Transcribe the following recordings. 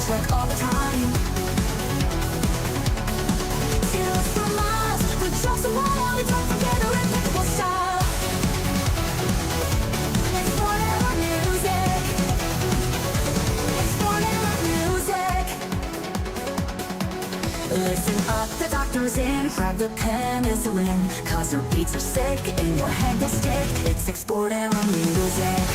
Trek all the time. Tears for miles, with jokes and wild, don't forget our impeccable style. It's forever music. It's forever music. Listen up, the doctor's in. Grab the penicillin, cause your beats are sick and your head will stick. It's exporter music.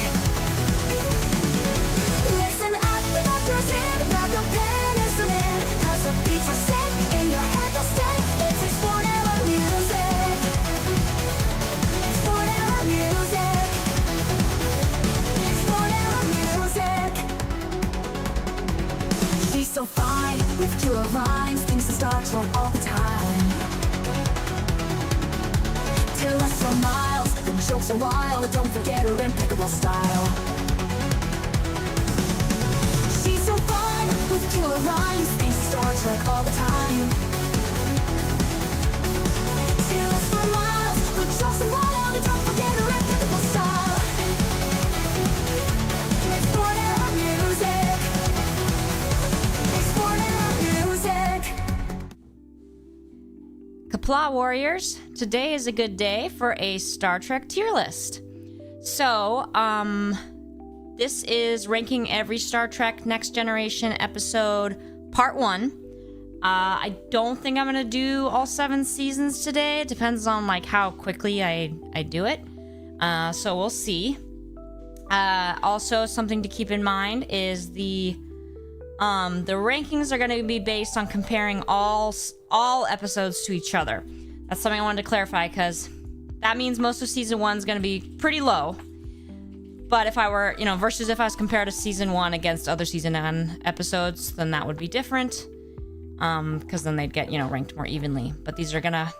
Listen up, the doctor's in. Grab the penicillin, cause your beats are sick and your head will stick. It's exporter music. Exporter music. Exporter music. She's so fine with killer rhymes, thinks the Star Trek all the time. Till us for miles, the jokes are wild, don't forget her impeccable style. She's so fine with killer rhymes, thinks the Star Trek all the time. Till us for miles, the jokes are wild, don't forget her impeccable style. Exporter music. Kapla Warriors, today is a good day for a Star Trek tier list. So, this is ranking every Star Trek Next Generation episode, part 1. I don't think I'm gonna do all 7 seasons today. It depends on like how quickly I do it. So we'll see. Also, something to keep in mind is the rankings are going to be based on comparing all episodes to each other. That's something I wanted to clarify, because that means most of season 1 is going to be pretty low. But if I were, versus if I was compared to season 1 against other season 9 episodes, then that would be different. Because then they'd get, ranked more evenly. But these are gonna,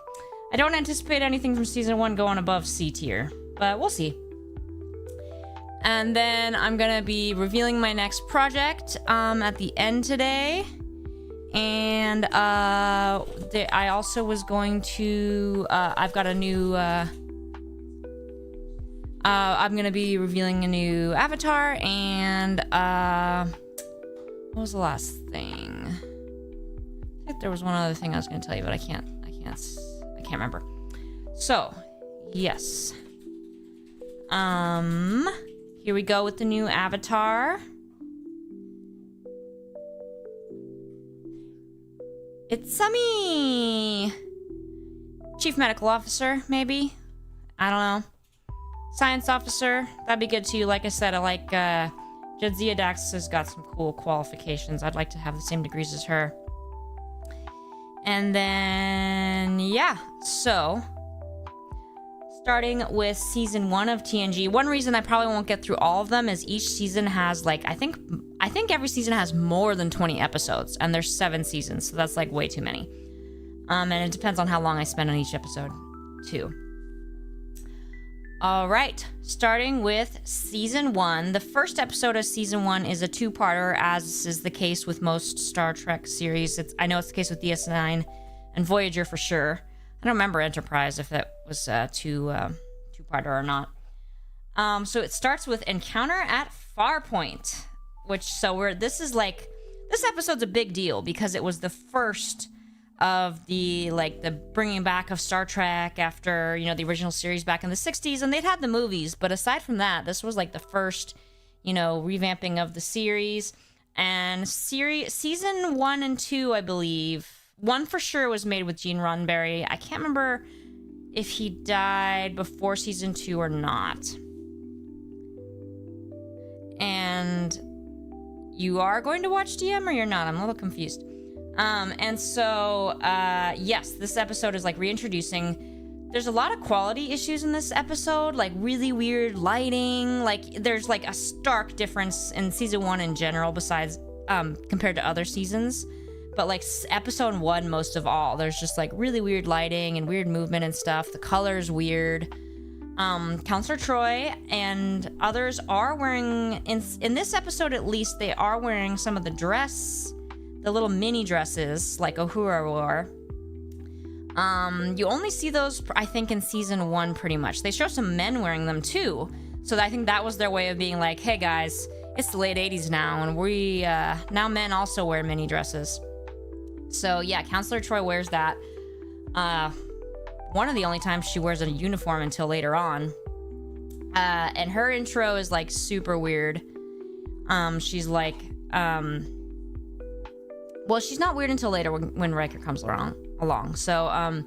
I don't anticipate anything from season 1 going above C tier, but we'll see. And then I'm gonna be revealing my next project at the end today. And I also was going to, I've got a new, I'm gonna be revealing a new avatar, and what was the last thing? I think there was one other thing I was gonna tell you, but I can't remember. So, yes. Here we go with the new avatar. It's Sami! Chief Medical Officer, maybe? I don't know. Science Officer, that'd be good too. Like I said, I like, Jadzia Dax has got some cool qualifications. I'd like to have the same degrees as her. And then, yeah, so... starting with season 1 of TNG. One reason I probably won't get through all of them is each season has like, I think every season has more than 20 episodes, and there's 7 seasons, so that's like way too many. And it depends on how long I spend on each episode too. All right, starting with season 1. The first episode of season 1 is a 2-parter, as is the case with most Star Trek series. I know it's the case with DS9 and Voyager for sure. I don't remember Enterprise if that was two-parter or not. So it starts with Encounter at Farpoint, this episode's a big deal because it was the first of the bringing back of Star Trek after, the original series back in the 60s, and they'd had the movies, but aside from that, this was like the first, revamping of the series. And season 1 and 2, I believe, 1 for sure was made with Gene Roddenberry. I can't remember if he died before season 2 or not. And you are going to watch DM or you're not? I'm a little confused. Yes, this episode is like reintroducing. There's a lot of quality issues in this episode, like really weird lighting. Like there's like a stark difference in season 1 in general, besides compared to other seasons. But like episode 1 most of all, there's just like really weird lighting and weird movement and stuff. The color's weird. Counselor Troy and others are wearing, in this episode at least, they are wearing some of the little mini dresses like Uhura wore. You only see those, I think, in season 1 pretty much. They show some men wearing them too. So I think that was their way of being like, hey guys, it's the late 80s now, and we now men also wear mini dresses. So yeah, Counselor Troy wears that. One of the only times she wears a uniform until later on. And her intro is like super weird. She's like, well, she's not weird until later when Riker comes along. So,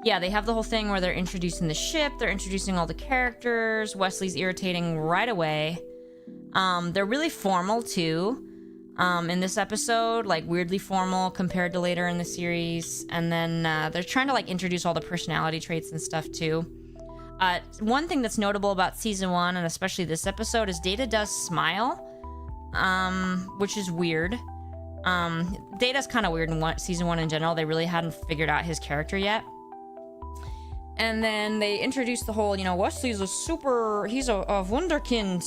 yeah, they have the whole thing where they're introducing the ship, they're introducing all the characters. Wesley's irritating right away. They're really formal too. In this episode, like weirdly formal compared to later in the series. And then they're trying to like introduce all the personality traits and stuff too. One thing that's notable about season 1, and especially this episode, is Data does smile, which is weird. Data's kind of weird in season 1 in general. They really hadn't figured out his character yet. And then they introduced the whole, Wesley's he's a wunderkind.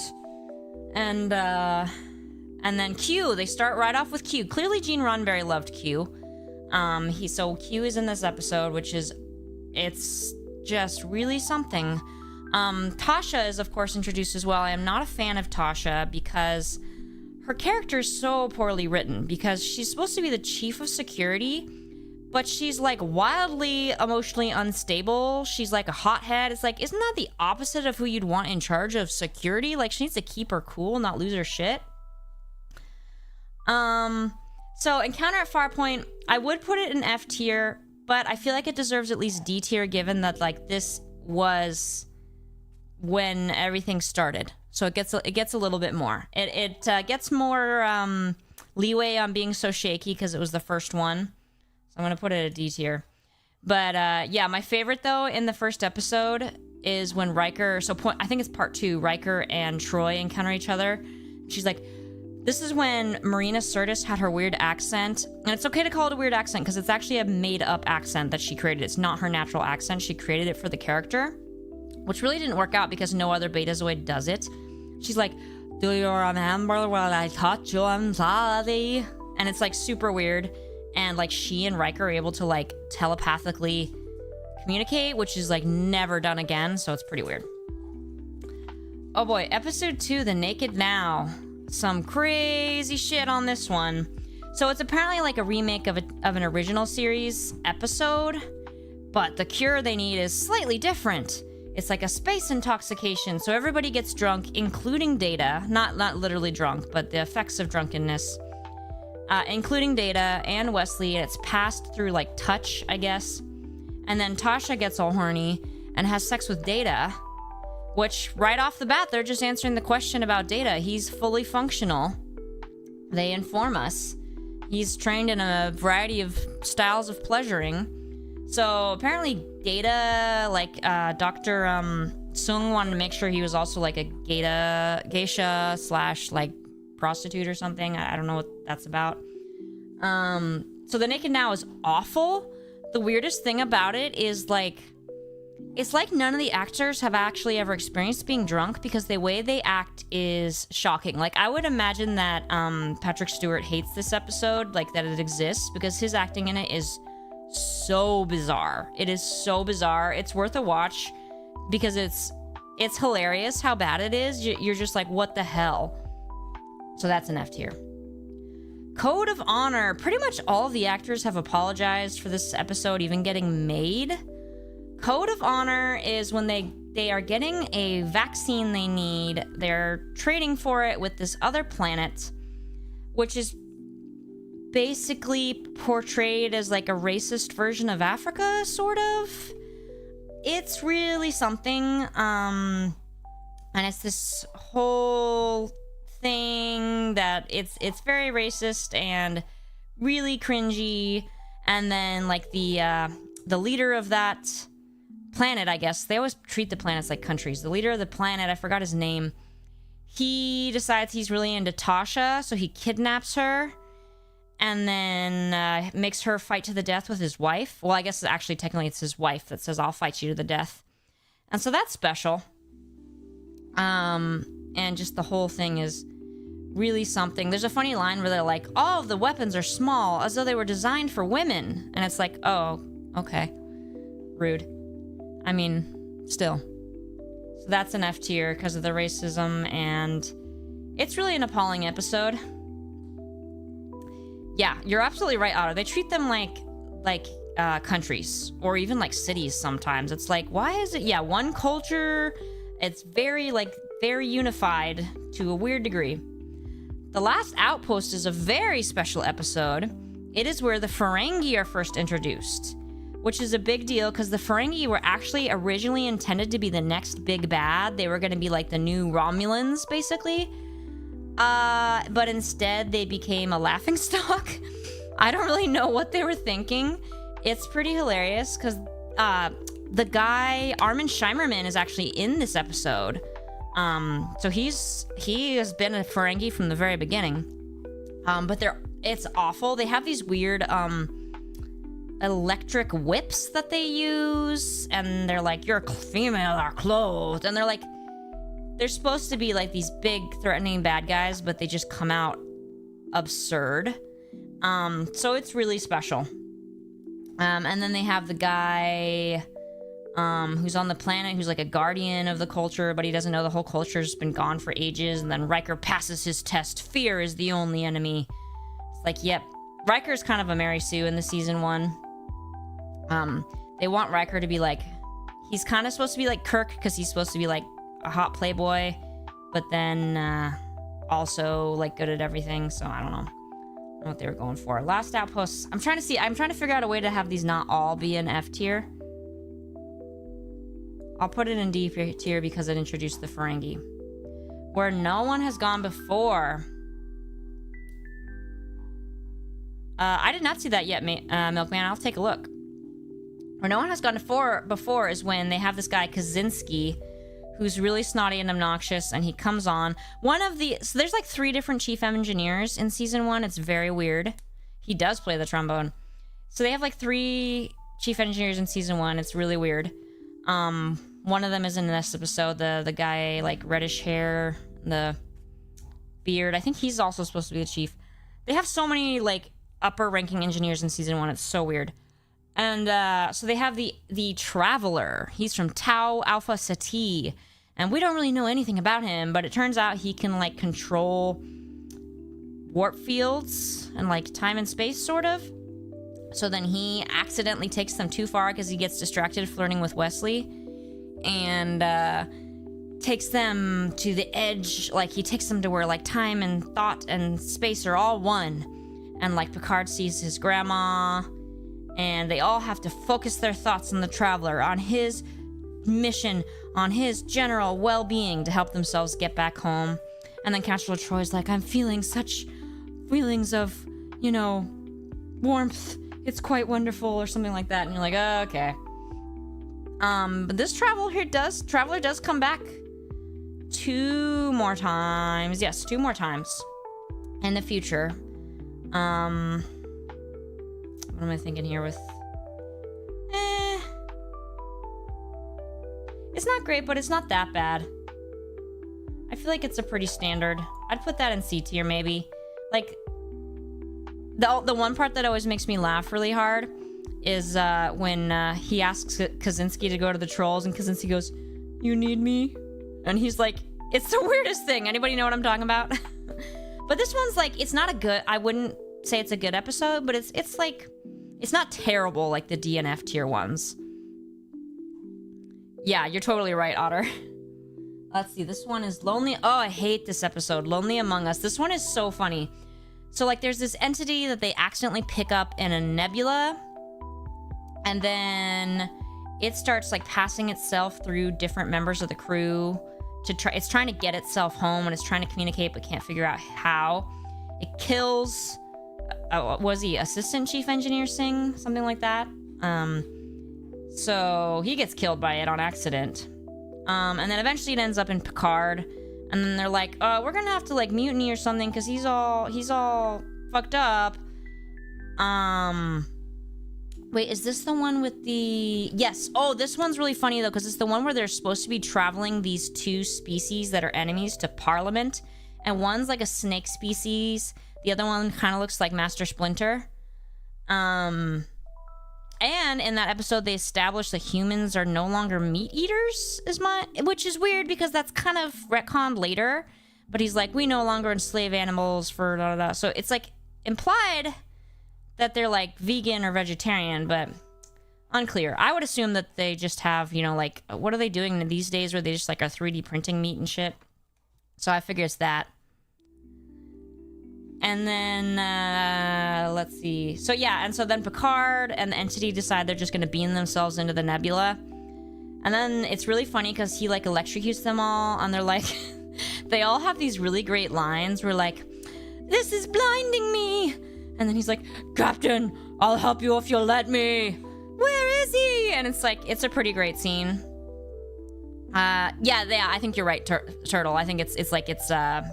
And then Q, they start right off with Q. Clearly Gene Roddenberry loved Q. So Q is in this episode, it's just really something. Tasha is of course introduced as well. I am not a fan of Tasha because her character is so poorly written, because she's supposed to be the chief of security, but she's like wildly emotionally unstable. She's like a hothead. It's like, isn't that the opposite of who you'd want in charge of security? Like, she needs to keep her cool, not lose her shit. So Encounter at Farpoint, I would put it in F tier, but I feel like it deserves at least D tier, given that like this was when everything started. So it gets a little bit more. It gets more leeway on being so shaky because it was the first one. So I'm gonna put it at D tier. But yeah, my favorite though in the first episode is when Riker. I think it's part 2. Riker and Troy encounter each other. She's like, this is when Marina Sirtis had her weird accent, and it's okay to call it a weird accent because it's actually a made-up accent that she created. It's not her natural accent. She created it for the character, which really didn't work out because no other Betazoid does it. She's like, do you remember when I taught you anxiety? And it's like super weird, and like she and Riker are able to like telepathically communicate, which is like never done again, so it's pretty weird. Oh boy, episode 2, The Naked Now. Some crazy shit on this one. So it's apparently like a remake of an original series episode, but the cure they need is slightly different. It's like a space intoxication, so everybody gets drunk, including Data. Not literally drunk, but the effects of drunkenness. Including Data and Wesley, and it's passed through like touch, I guess. And then Tasha gets all horny and has sex with Data, which right off the bat, they're just answering the question about Data. He's fully functional. They inform us. He's trained in a variety of styles of pleasuring. So apparently Data, like Dr. Sung wanted to make sure he was also like a geisha / like prostitute or something. I don't know what that's about. So The Naked Now is awful. The weirdest thing about it is like, it's like none of the actors have actually ever experienced being drunk, because the way they act is shocking. Like, I would imagine that Patrick Stewart hates this episode, like that it exists, because his acting in it is so bizarre. It is so bizarre. It's worth a watch because it's hilarious how bad it is. You're just like, what the hell? So that's an F tier. Code of Honor. Pretty much all of the actors have apologized for this episode even getting made. Code of Honor is when they are getting a vaccine they need. They're trading for it with this other planet, which is basically portrayed as like a racist version of Africa, sort of. It's really something. And it's this whole thing that it's very racist and really cringy. And then like the leader of that planet, I guess. They always treat the planets like countries. The leader of the planet, I forgot his name. He decides he's really into Tasha, so he kidnaps her and then makes her fight to the death with his wife. Well, I guess actually technically it's his wife that says, I'll fight you to the death. And so that's special. And just the whole thing is really something. There's a funny line where they're like, all of the weapons are small, as though they were designed for women. And it's like, oh, okay. Rude. I mean, still. So that's an F tier because of the racism, and It's really an appalling episode. Yeah, you're absolutely right, Otto. They treat them like countries or even like cities sometimes. It's like, why is it? Yeah, one culture. It's very unified to a weird degree. The last Outpost is a very special episode. It is where the Ferengi are first introduced, which is a big deal because the Ferengi were actually originally intended to be the next big bad. They were going to be like the new Romulans, basically. But instead they became a laughingstock. I don't really know what they were thinking. It's pretty hilarious because the guy Armin Shimerman is actually in this episode. So he has been a Ferengi from the very beginning. But it's awful. They have these weird electric whips that they use, and they're like, "Your female are clothed," and they're supposed to be like these big threatening bad guys, but they just come out absurd. So it's really special. And then they have the guy who's on the planet, who's like a guardian of the culture, but he doesn't know the whole culture's been gone for ages. And then Riker passes his test. Fear is the only enemy. It's like, yep. Riker's kind of a Mary Sue in the season 1. They want Riker to be like, he's kind of supposed to be like Kirk because he's supposed to be like a hot playboy, but then also like good at everything. So I don't know what they were going for. Last Outpost. I'm trying to figure out a way to have these not all be in F tier. I'll put it in D tier because it introduced the Ferengi. Where no one has gone before. I did not see that yet, Milkman. I'll take a look. Where no one has gone before is when they have this guy, Kaczynski, who's really snotty and obnoxious, and he comes on. So there's like 3 different chief engineers in season 1. It's very weird. He does play the trombone. So they have like 3 chief engineers in season 1. It's really weird. One of them is in this episode, the guy, like, reddish hair, the beard. I think he's also supposed to be the chief. They have so many, like, upper-ranking engineers in season 1. It's so weird. And, so they have the Traveler. He's from Tau Alpha Ceti. And we don't really know anything about him, but it turns out he can, like, control warp fields and, like, time and space, sort of. So then he accidentally takes them too far because he gets distracted flirting with Wesley. And takes them to the edge, like he takes them to where like time and thought and space are all one. And like Picard sees his grandma, and they all have to focus their thoughts on the Traveler, on his mission, on his general well-being to help themselves get back home. And then Counselor Troy's like, I'm feeling such feelings of, you know, warmth. It's quite wonderful, or something like that. And you're like, oh, okay. But this Traveler does come back 2 more times. Yes, 2 more times in the future. What am I thinking here with? It's not great, but it's not that bad. I feel like it's a pretty standard. I'd put that in C tier, maybe. Like, the one part that always makes me laugh really hard is when he asks Kaczynski to go to the trolls, and Kaczynski goes, "You need me?" And he's like, it's the weirdest thing. Anybody know what I'm talking about? But this one's like, it's not a good, I wouldn't say it's a good episode, but it's like, it's not terrible like the DNF tier ones. Yeah, you're totally right, Otter. Let's see, this one is Lonely. Oh, I hate this episode, Lonely Among Us. This one is so funny. So like there's this entity that they accidentally pick up in a nebula, and then it starts like passing itself through different members of the crew to try. It's trying to get itself home, and it's trying to communicate but can't figure out how. It kills. Was he Assistant Chief Engineer Singh, something like that? So he gets killed by it on accident. And then eventually it ends up in Picard, and then they're like, we're gonna have to like mutiny or something because he's all fucked up. Wait, is this the one with the... Yes. Oh, this one's really funny, though, because it's the one where they're supposed to be traveling these 2 species that are enemies to Parliament. And one's like a snake species. The other one kind of looks like Master Splinter. And in that episode, they established that humans are no longer meat eaters, which is weird because that's kind of retconned later. But he's like, we no longer enslave animals for da da da. So it's like implied that they're like vegan or vegetarian, but unclear. I would assume that they just have, you know, like, what are they doing these days where they just like are 3D printing meat and shit? So I figure it's that. And then, let's see. So yeah, and so then Picard and the Entity decide they're just going to beam themselves into the nebula. And then it's really funny because he like electrocutes them all, and they're like, they all have these really great lines where like, this is blinding me. And then he's like, Captain, I'll help you if you'll let me. Where is he? And it's like, it's a pretty great scene. Yeah, I think you're right, Turtle. I think it's like, it's, oh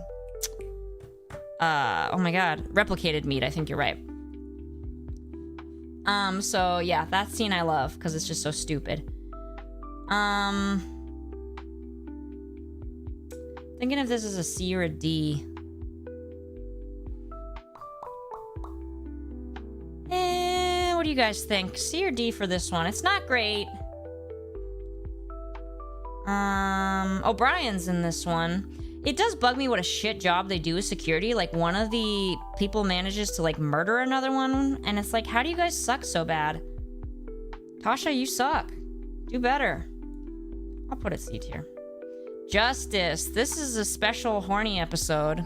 my god, replicated meat. I think you're right. So yeah, that scene I love because it's just so stupid. Thinking if this is a C or a D. What do you guys think? C or D for this one? It's not great. O'Brien's in this one. It does bug me what a shit job they do with security. Like, one of the people manages to, like, murder another one, and it's like, how do you guys suck so bad? Tasha, you suck. Do better. I'll put it C tier. Justice. This is a special horny episode.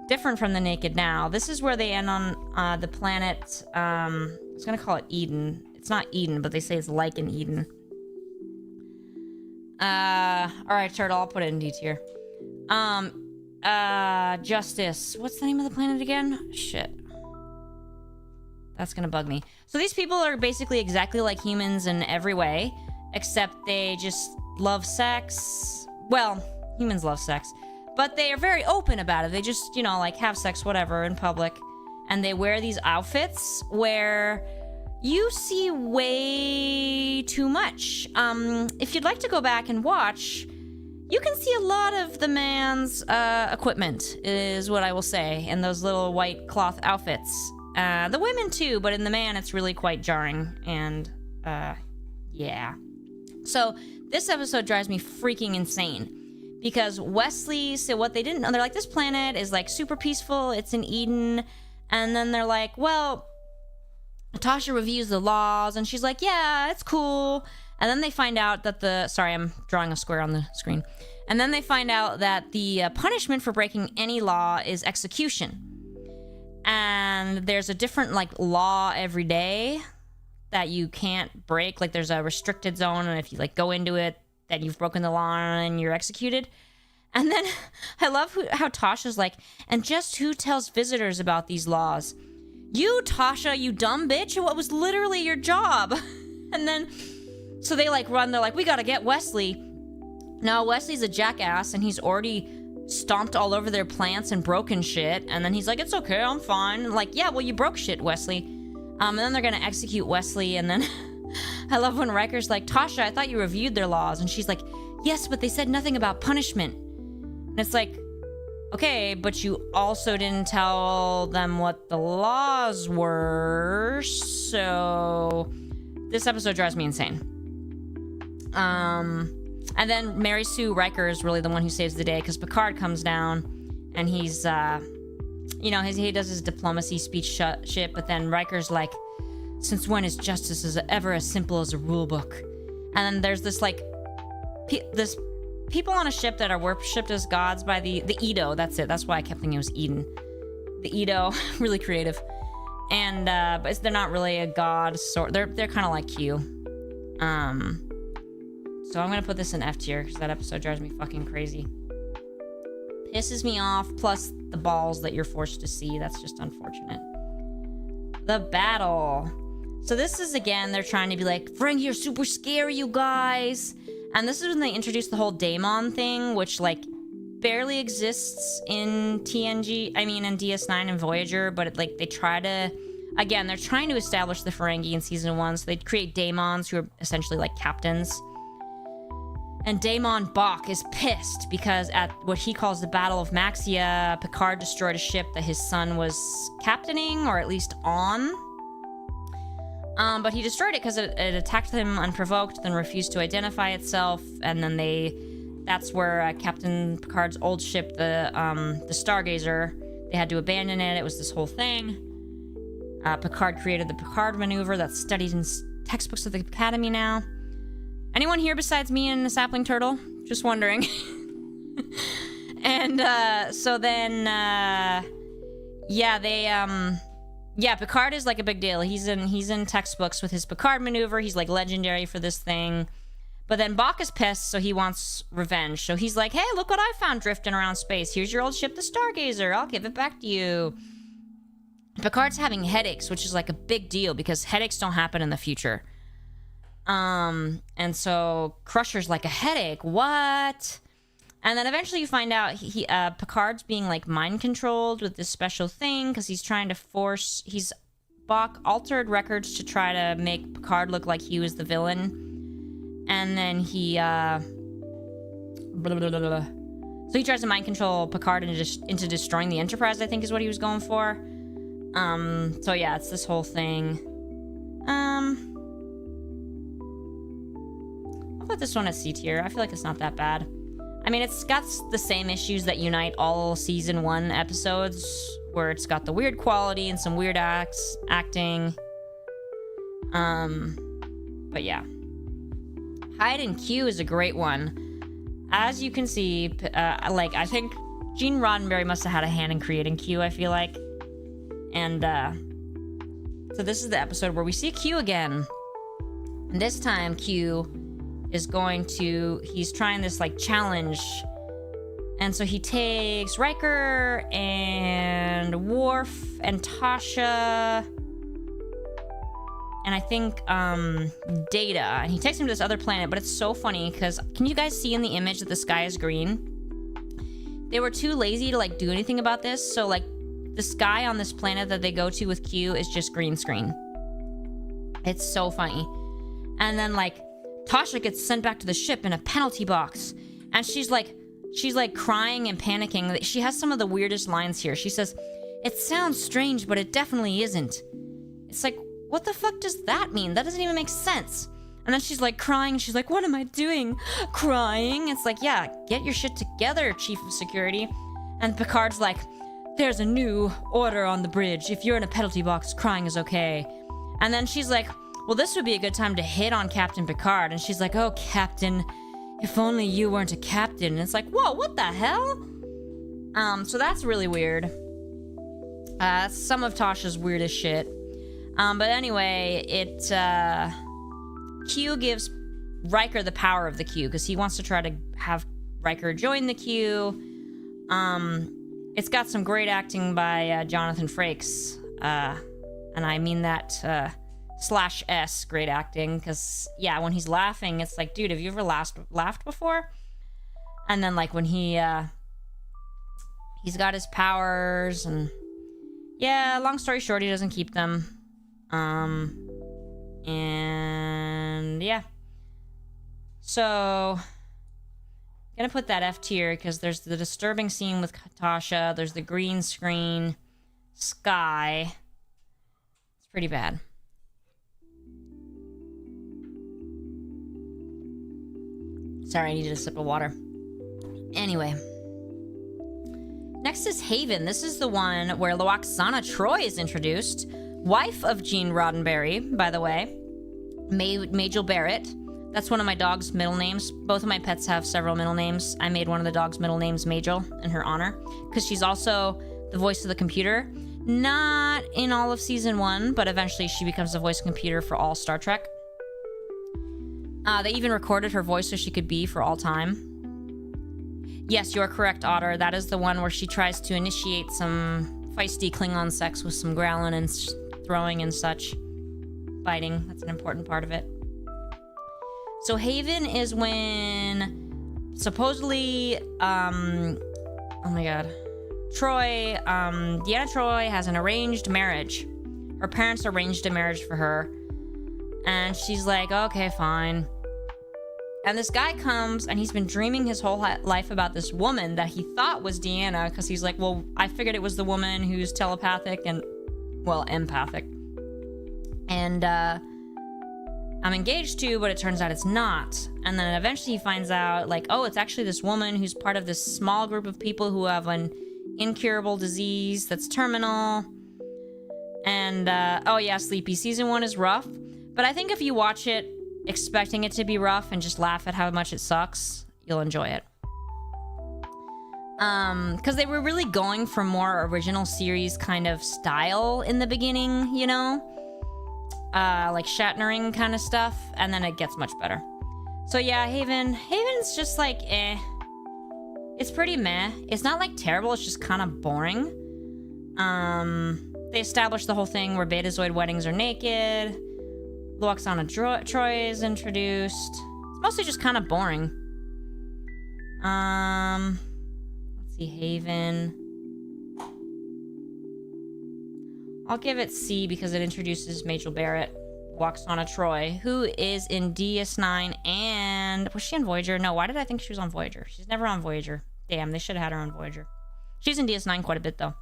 Different from the Naked Now. This is where they end on the planet, I was gonna call it Eden. It's not Eden, but they say it's like an Eden. Alright, Turtle, I'll put it in D tier. Justice. What's the name of the planet again? Shit. That's gonna bug me. So these people are basically exactly like humans in every way, except they just love sex. Well, humans love sex, but they are very open about it. They just, you know, like, have sex, whatever, in public. And they wear these outfits where you see way too much. If you'd like to go back and watch, you can see a lot of the man's equipment, is what I will say, in those little white cloth outfits. The women too, but in the man, it's really quite jarring. And, yeah. So, this episode drives me freaking insane. Because Wesley, so what they didn't know, they're like, this planet is like super peaceful, it's in Eden. And then they're like, well, Natasha reviews the laws, and she's like, yeah, it's cool. And then they find out that sorry, I'm drawing a square on the screen. And then they find out that the punishment for breaking any law is execution. And there's a different, like, law every day that you can't break. Like, there's a restricted zone, and if you, like, go into it, then you've broken the law and you're executed. And then I love how Tasha's like, and just who tells visitors about these laws? You, Tasha, you dumb bitch. What was literally your job? And then, so they like run, they're like, we gotta get Wesley. No, Wesley's a jackass, and he's already stomped all over their plants and broken shit. And then he's like, it's okay, I'm fine. And like, yeah, well, you broke shit, Wesley. And then they're gonna execute Wesley, and then I love when Riker's like, Tasha, I thought you reviewed their laws. And she's like, yes, but they said nothing about punishment. And it's like, okay, but you also didn't tell them what the laws were. So this episode drives me insane. And then Mary Sue Riker is really the one who saves the day, because Picard comes down and he's, you know, he does his diplomacy speech shit, but then Riker's like, since when is justice ever as simple as a rule book? And then there's this, like, this people on a ship that are worshipped as gods by the Edo. That's it. That's why I kept thinking it was Eden. The Edo, really creative. And but they're not really a god sort. They're kind of like Q. So I'm gonna put this in F tier because that episode drives me fucking crazy. Pisses me off. Plus the balls that you're forced to see. That's just unfortunate. The battle. So this is, again, they're trying to be like, Ferengi, you're super scary, you guys. And this is when they introduced the whole Daemon thing, which, like, barely exists in TNG. I mean, in DS9 and Voyager, but it, like, they try to... Again, they're trying to establish the Ferengi in Season 1, so they create Daemons, who are essentially, like, captains. And Daemon Bach is pissed because at what he calls the Battle of Maxia, Picard destroyed a ship that his son was captaining, or at least on. But he destroyed it because it attacked him unprovoked, then refused to identify itself, and then that's where Captain Picard's old ship, the Stargazer, they had to abandon it. It was this whole thing. Picard created the Picard maneuver that's studied in textbooks of the Academy now. Anyone here besides me and the sapling turtle? Just wondering. And so then Picard is like a big deal. He's in textbooks with his Picard maneuver. He's like legendary for this thing. But then Bough is pissed, so he wants revenge. So he's like, hey, look what I found drifting around space. Here's your old ship, the Stargazer. I'll give it back to you. Picard's having headaches, which is like a big deal because headaches don't happen in the future. And so Crusher's like, a headache? What? And then eventually you find out Picard's being like mind controlled with this special thing because he's trying to Bough altered records to try to make Picard look like he was the villain. And then he so he tries to mind control Picard into destroying the Enterprise, I think is what he was going for. So yeah, it's this whole thing. I'll put this one at C tier. I feel like it's not that bad. I mean, it's got the same issues that unite all season 1 episodes, where it's got the weird quality and some weird acting. But yeah. Hide and Q is a great one. As you can see, I think Gene Roddenberry must have had a hand in creating Q, I feel like. And, so this is the episode where we see Q again. And this time, Q is he's trying this, like, challenge. And so he takes Riker and Worf and Tasha and I think Data, and he takes him to this other planet. But it's so funny because can you guys see in the image that the sky is green? They were too lazy to like do anything about this, so like the sky on this planet that they go to with Q is just green screen. It's so funny. And then like Tasha gets sent back to the ship in a penalty box, and she's like crying and panicking. She has some of the weirdest lines here. She says, "It sounds strange, but it definitely isn't." It's like, what the fuck does that mean? That doesn't even make sense. And then she's like crying. She's like, "What am I doing? Crying?" It's like, yeah, get your shit together, Chief of Security. And Picard's like, "There's a new order on the bridge. If you're in a penalty box, crying is okay." And then she's like, "Well, this would be a good time to hit on Captain Picard." And she's like, "Oh, Captain, if only you weren't a captain." And it's like, whoa, what the hell? So that's really weird. Some of Tasha's weirdest shit. But anyway, Q gives Riker the power of the Q because he wants to try to have Riker join the Q. It's got some great acting by Jonathan Frakes. And I mean that /S great acting, because yeah, when he's laughing, it's like, dude, have you ever laughed before? And then like when he's got his powers, and yeah, long story short, he doesn't keep them. And yeah, so gonna put that F tier because there's the disturbing scene with Tasha, there's the green screen sky. It's pretty bad. Sorry, I needed a sip of water. Anyway. Next is Haven. This is the one where Lwaxana Troi is introduced. Wife of Gene Roddenberry, by the way. Majel Barrett. That's one of my dog's middle names. Both of my pets have several middle names. I made one of the dog's middle names Majel in her honor, because she's also the voice of the computer. Not in all of season 1, but eventually she becomes the voice of computer for all Star Trek. They even recorded her voice so she could be for all time. Yes, you're correct, Otter. That is the one where she tries to initiate some feisty Klingon sex with some growling and throwing and such. Biting, that's an important part of it. So Haven is when supposedly, oh my god, Troi, Deanna Troi has an arranged marriage. Her parents arranged a marriage for her. And she's like, okay, fine. And this guy comes, and he's been dreaming his whole life about this woman that he thought was Deanna, because he's like, well, I figured it was the woman who's telepathic and, well, empathic. And, I'm engaged to, but it turns out it's not. And then eventually he finds out, like, oh, it's actually this woman who's part of this small group of people who have an incurable disease that's terminal. And, oh yeah, Sleepy, season 1 is rough. But I think if you watch it expecting it to be rough and just laugh at how much it sucks, you'll enjoy it. Because they were really going for more original series kind of style in the beginning, you know? Like Shatnering kind of stuff, and then it gets much better. So yeah, Haven's just like, eh. It's pretty meh. It's not like terrible, it's just kind of boring. They established the whole thing where Betazoid weddings are naked. Okana Troy is introduced. It's mostly just kind of boring. Let's see, Haven. I'll give it C because it introduces Majel Barrett, Okana Troy, who is in DS9 and... Was she on Voyager? No, why did I think she was on Voyager? She's never on Voyager. Damn, they should have had her on Voyager. She's in DS9 quite a bit, though.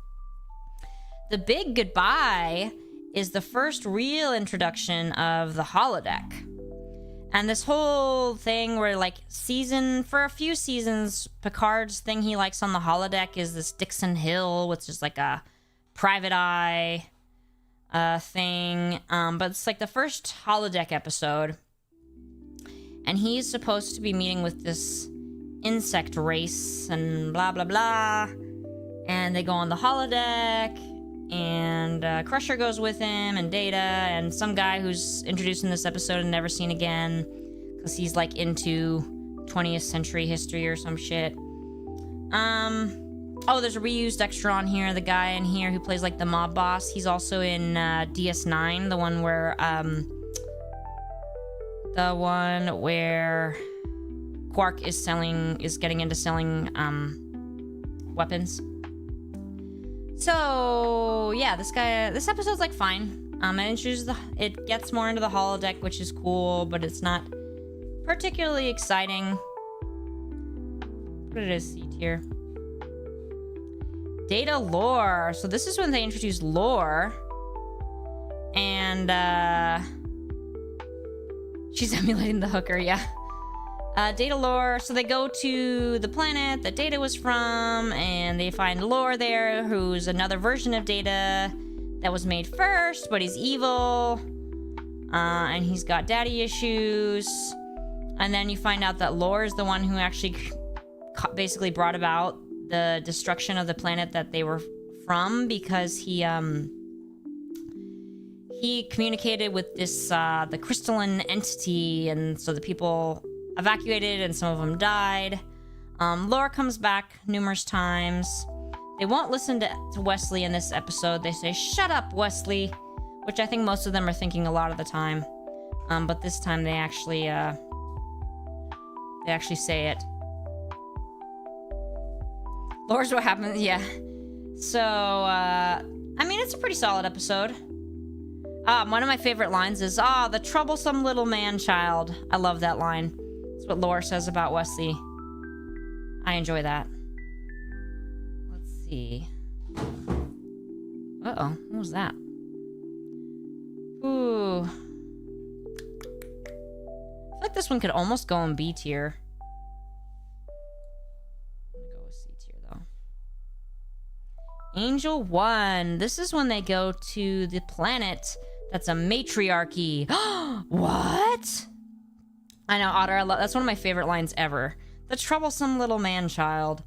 The Big Goodbye is the first real introduction of the holodeck. And this whole thing where, like, for a few seasons, Picard's thing he likes on the holodeck is this Dixon Hill, which is like a private eye thing. But it's like the first holodeck episode. And he's supposed to be meeting with this insect race and blah, blah, blah. And they go on the holodeck. And Crusher goes with him, and Data, and some guy who's introduced in this episode and never seen again, because he's like into 20th century history or some shit. Oh, there's a reused extra on here. The guy in here who plays like the mob boss. He's also in DS9, the one where Quark is getting into selling weapons. So yeah, this episode's like fine. It gets more into the holodeck, which is cool, but it's not particularly exciting. Put it as C tier. Datalore. So this is when they introduced lore, and she's emulating the hooker. Yeah. Datalore, so they go to the planet that Data was from, and they find Lore there, who's another version of Data that was made first, but he's evil, and he's got daddy issues. And then you find out that Lore is the one who actually basically brought about the destruction of the planet that they were from, because he communicated with this the crystalline entity, and so the people evacuated and some of them died. Laura comes back numerous times. They won't listen to Wesley in this episode. They say, "Shut up, Wesley," which I think most of them are thinking a lot of the time. But this time they actually say it. Laura's what happens, yeah. So, I mean, it's a pretty solid episode. One of my favorite lines is, the troublesome little man-child. I love that line. That's what Laura says about Wesley. I enjoy that. Let's see. Uh-oh, what was that? Ooh. I feel like this one could almost go in B tier. I'm gonna go with C tier, though. Angel 1. This is when they go to the planet that's a matriarchy. What? I know, Otter, that's one of my favorite lines ever. The troublesome little man-child.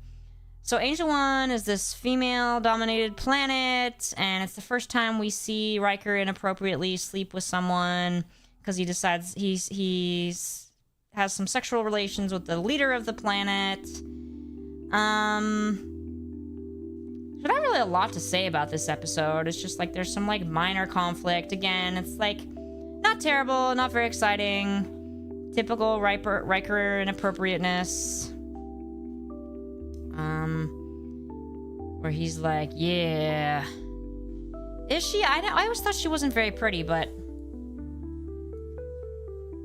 So Angel 1 is this female-dominated planet, and it's the first time we see Riker inappropriately sleep with someone, because he decides he's has some sexual relations with the leader of the planet. There's not really a lot to say about this episode. It's just like there's some like minor conflict. Again, it's like not terrible, not very exciting. Typical Riker inappropriateness. Where he's like, yeah. Is she? I always thought she wasn't very pretty, but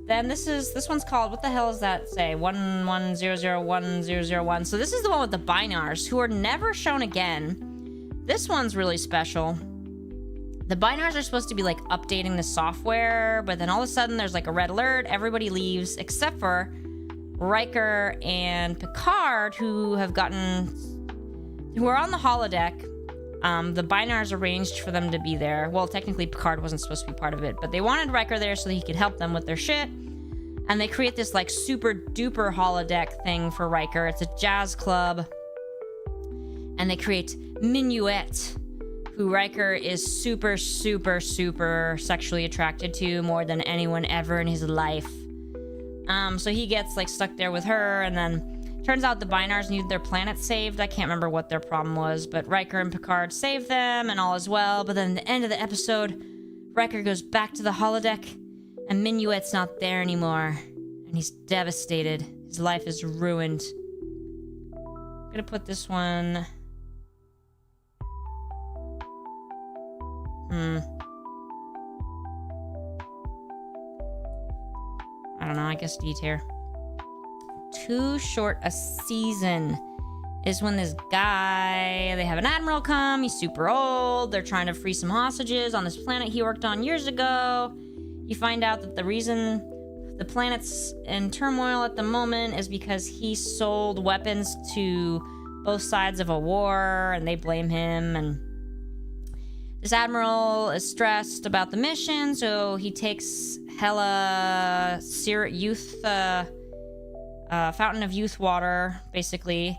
then this one's called, what the hell does that say? 11001001. So this is the one with the Binars, who are never shown again. This one's really special. The Binars are supposed to be like updating the software, but then all of a sudden there's like a red alert. Everybody leaves except for Riker and Picard, who are on the holodeck. The Binars arranged for them to be there. Well, technically Picard wasn't supposed to be part of it, but they wanted Riker there so that he could help them with their shit. And they create this like super duper holodeck thing for Riker. It's a jazz club. And they create Minuet, who Riker is super, super, super sexually attracted to more than anyone ever in his life. So he gets like stuck there with her, and then turns out the Binars need their planet saved. I can't remember what their problem was, but Riker and Picard save them and all is well. But then at the end of the episode, Riker goes back to the holodeck and Minuet's not there anymore. And he's devastated. His life is ruined. I'm gonna put this one... I don't know, I guess D tier. Too short a season is when this guy, they have an admiral come, he's super old, they're trying to free some hostages on this planet he worked on years ago. You find out that the reason the planet's in turmoil at the moment is because he sold weapons to both sides of a war, and they blame him, and this admiral is stressed about the mission, so he takes hella Fountain of Youth water, basically.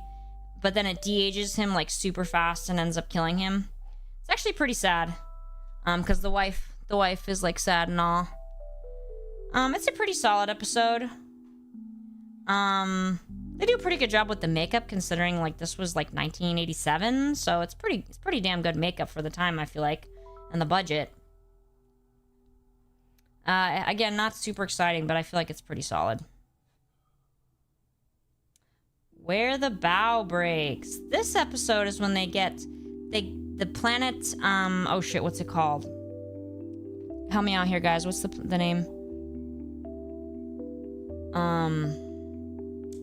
But then it de-ages him, like, super fast and ends up killing him. It's actually pretty sad. Because the wife is, like, sad and all. It's a pretty solid episode. They do a pretty good job with the makeup, considering, like, this was, like, 1987. So it's pretty damn good makeup for the time, I feel like. And the budget. Again, not super exciting, but I feel like it's pretty solid. Where the Bough breaks. This episode is when they get... the planet... oh shit, what's it called? Help me out here, guys. What's the name?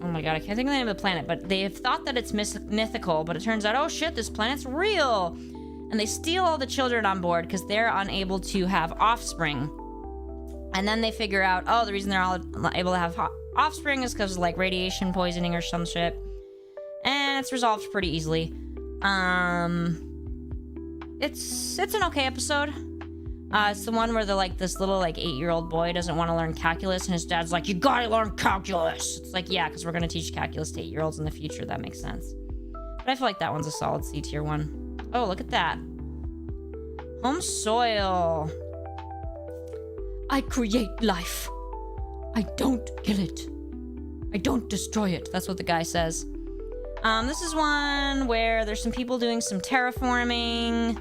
Oh my god, I can't think of the name of the planet, but they have thought that it's mythical, but it turns out, oh shit, this planet's real! And they steal all the children on board because they're unable to have offspring. And then they figure out, oh, the reason they're all able to have offspring is because of, like, radiation poisoning or some shit. And it's resolved pretty easily. It's an okay episode. It's the one where this little, like, 8-year-old boy doesn't want to learn calculus, and his dad's like, you gotta learn calculus! It's like, yeah, because we're gonna teach calculus to 8-year-olds in the future. That makes sense. But I feel like that one's a solid C tier one. Oh, look at that. Home soil. I create life. I don't kill it. I don't destroy it. That's what the guy says. This is one where there's some people doing some terraforming.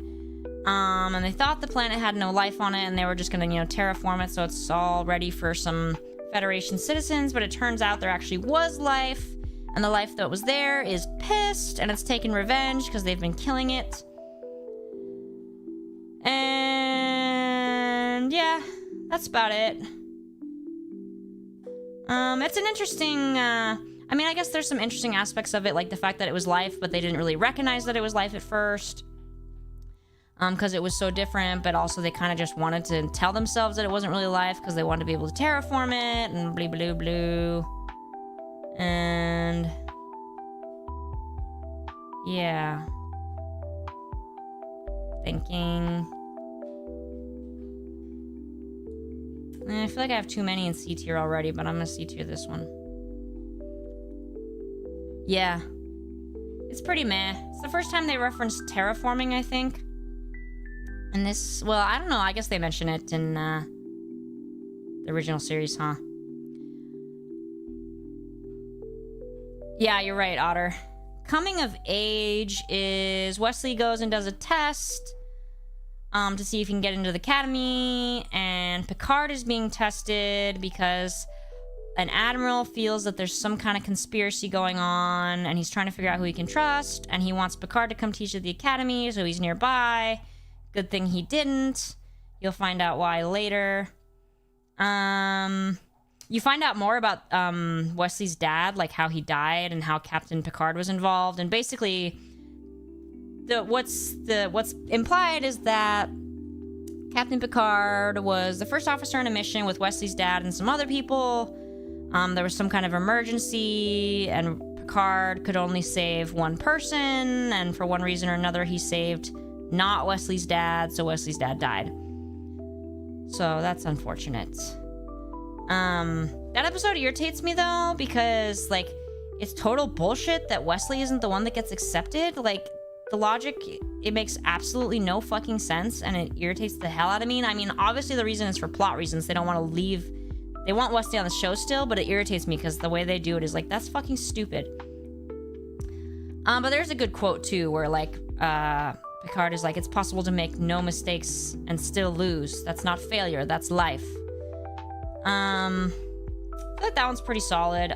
And they thought the planet had no life on it, and they were just gonna, terraform it so it's all ready for some Federation citizens, but it turns out there actually was life, and the life that was there is pissed, and it's taking revenge because they've been killing it. And yeah, that's about it. It's an interesting, I guess there's some interesting aspects of it, like the fact that it was life, but they didn't really recognize that it was life at first. Because it was so different, but also they kind of just wanted to tell themselves that it wasn't really life because they wanted to be able to terraform it, and blue, blue, blue. And... yeah. Thinking... I feel like I have too many in C tier already, but I'm gonna C tier this one. Yeah. It's pretty meh. It's the first time they referenced terraforming, I think. And this, well, I don't know. I guess they mention it in the original series, huh? Yeah, you're right, Otter. Coming of age is Wesley goes and does a test to see if he can get into the academy, and Picard is being tested because an admiral feels that there's some kind of conspiracy going on, and he's trying to figure out who he can trust, and he wants Picard to come teach at the academy, so he's nearby. Good thing he didn't. You'll find out why later. You find out more about Wesley's dad, like how he died and how Captain Picard was involved. And basically, what's implied is that Captain Picard was the first officer on a mission with Wesley's dad and some other people. There was some kind of emergency, and Picard could only save one person, and for one reason or another, he saved not Wesley's dad, so Wesley's dad died. So that's unfortunate. That episode irritates me, though, because, like, it's total bullshit that Wesley isn't the one that gets accepted. Like, the logic, it makes absolutely no fucking sense, and it irritates the hell out of me. I mean, obviously the reason is for plot reasons. They don't want to leave. They want Wesley on the show still, but it irritates me because the way they do it is like, that's fucking stupid. But there's a good quote, too, where, like, Picard is like, it's possible to make no mistakes and still lose. That's not failure, that's life. I feel like that one's pretty solid.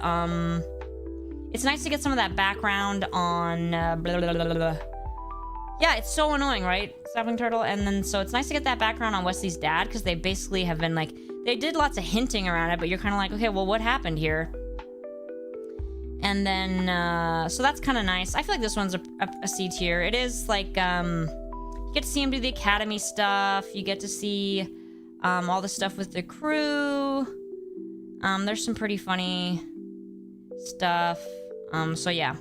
It's nice to get some of that background on, blah, blah, blah, blah, blah. Yeah, it's so annoying, right? Sapling Turtle. And then, so it's nice to get that background on Wesley's dad, because they basically have been like, they did lots of hinting around it, but you're kind of like, okay, well, what happened here? And then, so that's kind of nice. I feel like this one's a C tier. It is like, you get to see him do the Academy stuff. You get to see, all the stuff with the crew. There's some pretty funny stuff. So yeah.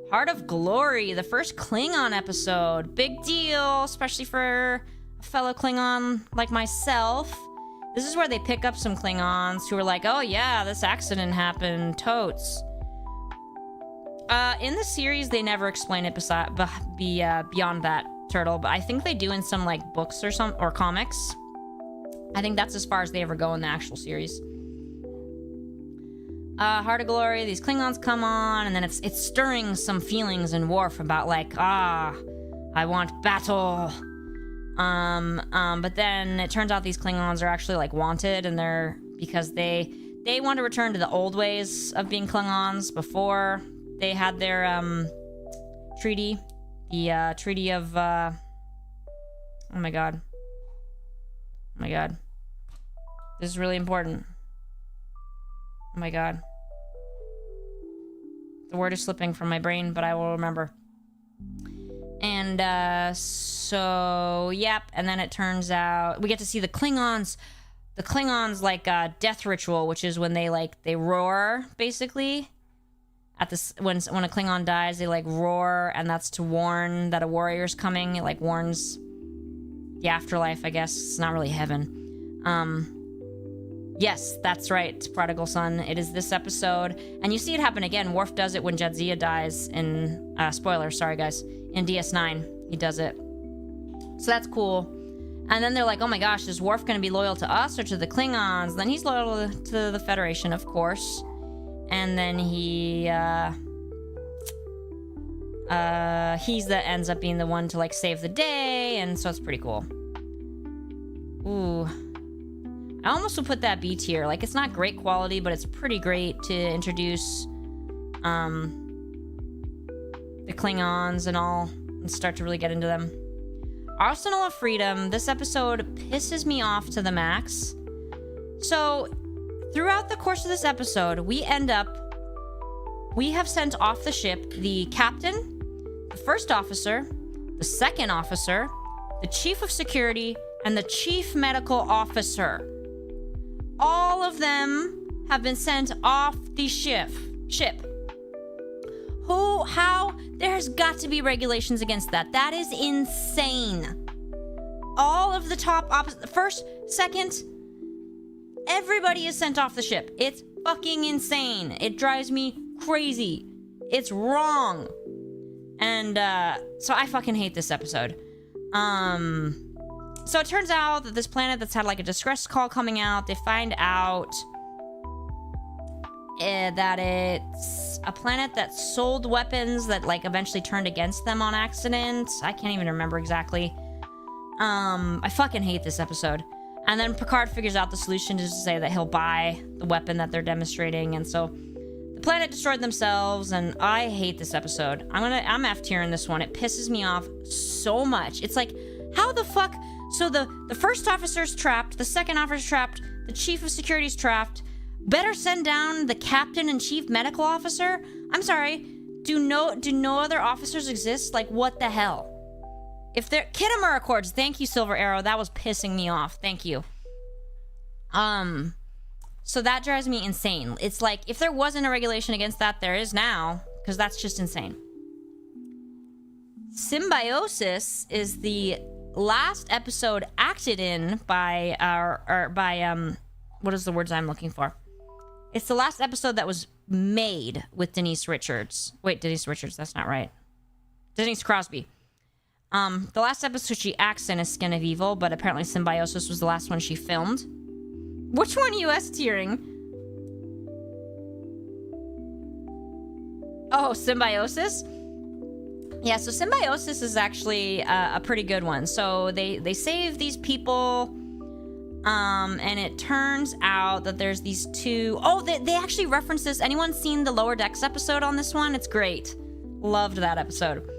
Heart of Glory, the first Klingon episode. Big deal, especially for a fellow Klingon like myself. This is where they pick up some Klingons who are like, oh yeah, this accident happened, totes. In the series, they never explain it beyond that, Turtle, but I think they do in some like books or comics. I think that's as far as they ever go in the actual series. Heart of Glory, these Klingons come on, and then it's stirring some feelings in Worf about like, I want battle. But then it turns out these Klingons are actually like wanted, and they're because they want to return to the old ways of being Klingons before they had their treaty, the treaty of oh my god, this is really important. Oh my god. The word is slipping from my brain, but I will remember. And, so, yep. And then it turns out we get to see the Klingons, like, death ritual, which is when they roar, basically. At this, when a Klingon dies, they, like, roar, and that's to warn that a warrior's coming. It, like, warns the afterlife, I guess. It's not really heaven. Yes, that's right, Prodigal Son. It is this episode. And you see it happen again. Worf does it when Jadzia dies in... spoiler, sorry guys. In DS9, he does it. So that's cool. And then they're like, oh my gosh, is Worf going to be loyal to us or to the Klingons? Then he's loyal to the Federation, of course. And then he's that ends up being the one to, like, save the day. And so it's pretty cool. Ooh... I almost would put that B tier. Like, it's not great quality, but it's pretty great to introduce the Klingons and all, and start to really get into them. Arsenal of Freedom. This episode pisses me off to the max. So, throughout the course of this episode, we have sent off the ship the captain, the first officer, the second officer, the chief of security, and the chief medical officer. All of them have been sent off the ship. How? There's got to be regulations against that. That is insane. All of the top first, second, everybody is sent off the ship. It's fucking insane. It drives me crazy. It's wrong. And, so I fucking hate this episode. So it turns out that this planet that's had like a distress call coming out, they find out that it's a planet that sold weapons that like eventually turned against them on accident. I can't even remember exactly. I fucking hate this episode. And then Picard figures out the solution to say that he'll buy the weapon that they're demonstrating, and so the planet destroyed themselves, and I hate this episode. I'm F tier in this one. It pisses me off so much. It's like, how the fuck? So the first officer's trapped, the second officer's trapped, the chief of security's trapped. Better send down the captain and chief medical officer? I'm sorry, do no other officers exist? Like, what the hell? If they're Kitamura Accords, thank you, Silver Arrow. That was pissing me off. Thank you. So that drives me insane. It's like, if there wasn't a regulation against that, there is now, because that's just insane. Symbiosis is the last episode acted in by what is the words I'm looking for? It's the last episode that was made with Denise Richards. Wait, Denise Richards, that's not right. Denise Crosby. The last episode she acts in is Skin of Evil, but apparently Symbiosis was the last one she filmed. Which one are you S-tiering? Oh, Symbiosis? Yeah, so Symbiosis is actually a pretty good one. So they save these people, and it turns out that there's these two... Oh, they actually reference this. Anyone seen the Lower Decks episode on this one? It's great. Loved that episode.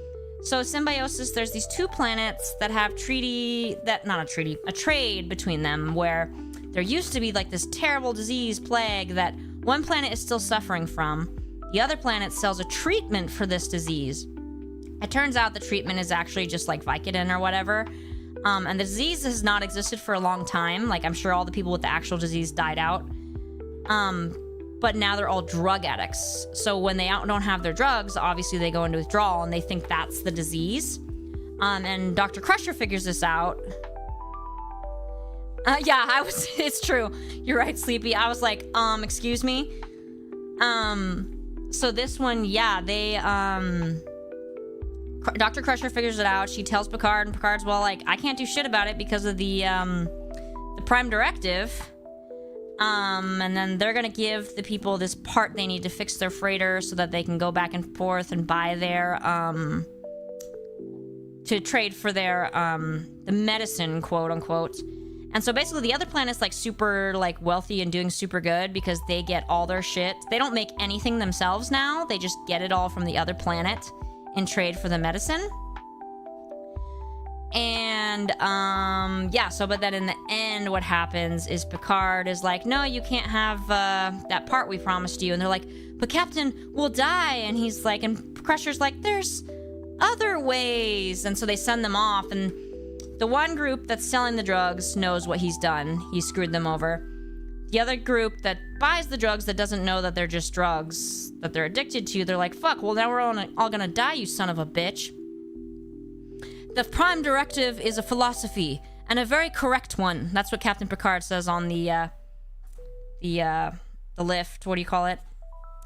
So Symbiosis, there's these two planets that have a trade between them, where there used to be like this terrible disease plague that one planet is still suffering from. The other planet sells a treatment for this disease. It turns out the treatment is actually just like Vicodin or whatever. And the disease has not existed for a long time. Like, I'm sure all the people with the actual disease died out. But now they're all drug addicts. So when they don't have their drugs, obviously they go into withdrawal and they think that's the disease. And Dr. Crusher figures this out. Yeah, it's true. You're right, Sleepy. I was like, excuse me? So this one, yeah, Dr. Crusher figures it out. She tells Picard, and Picard's, well, like, I can't do shit about it because of the Prime Directive. And then they're gonna give the people this part they need to fix their freighter so that they can go back and forth and buy their, to trade for their, the medicine, quote unquote. And so basically the other planet's like super like wealthy and doing super good because they get all their shit. They don't make anything themselves now. They just get it all from the other planet in trade for the medicine. And yeah, so but then in the end what happens is Picard is like, no, you can't have that part we promised you. And they're like, but Captain, we'll die. And he's like, and Crusher's like, there's other ways. And so they send them off, and the one group that's selling the drugs knows what he's done. He screwed them over. The other group that buys the drugs that doesn't know that they're just drugs that they're addicted to, they're like, fuck, well now we're all gonna die, you son of a bitch. The Prime Directive is a philosophy, and a very correct one. That's what Captain Picard says on the lift. What do you call it?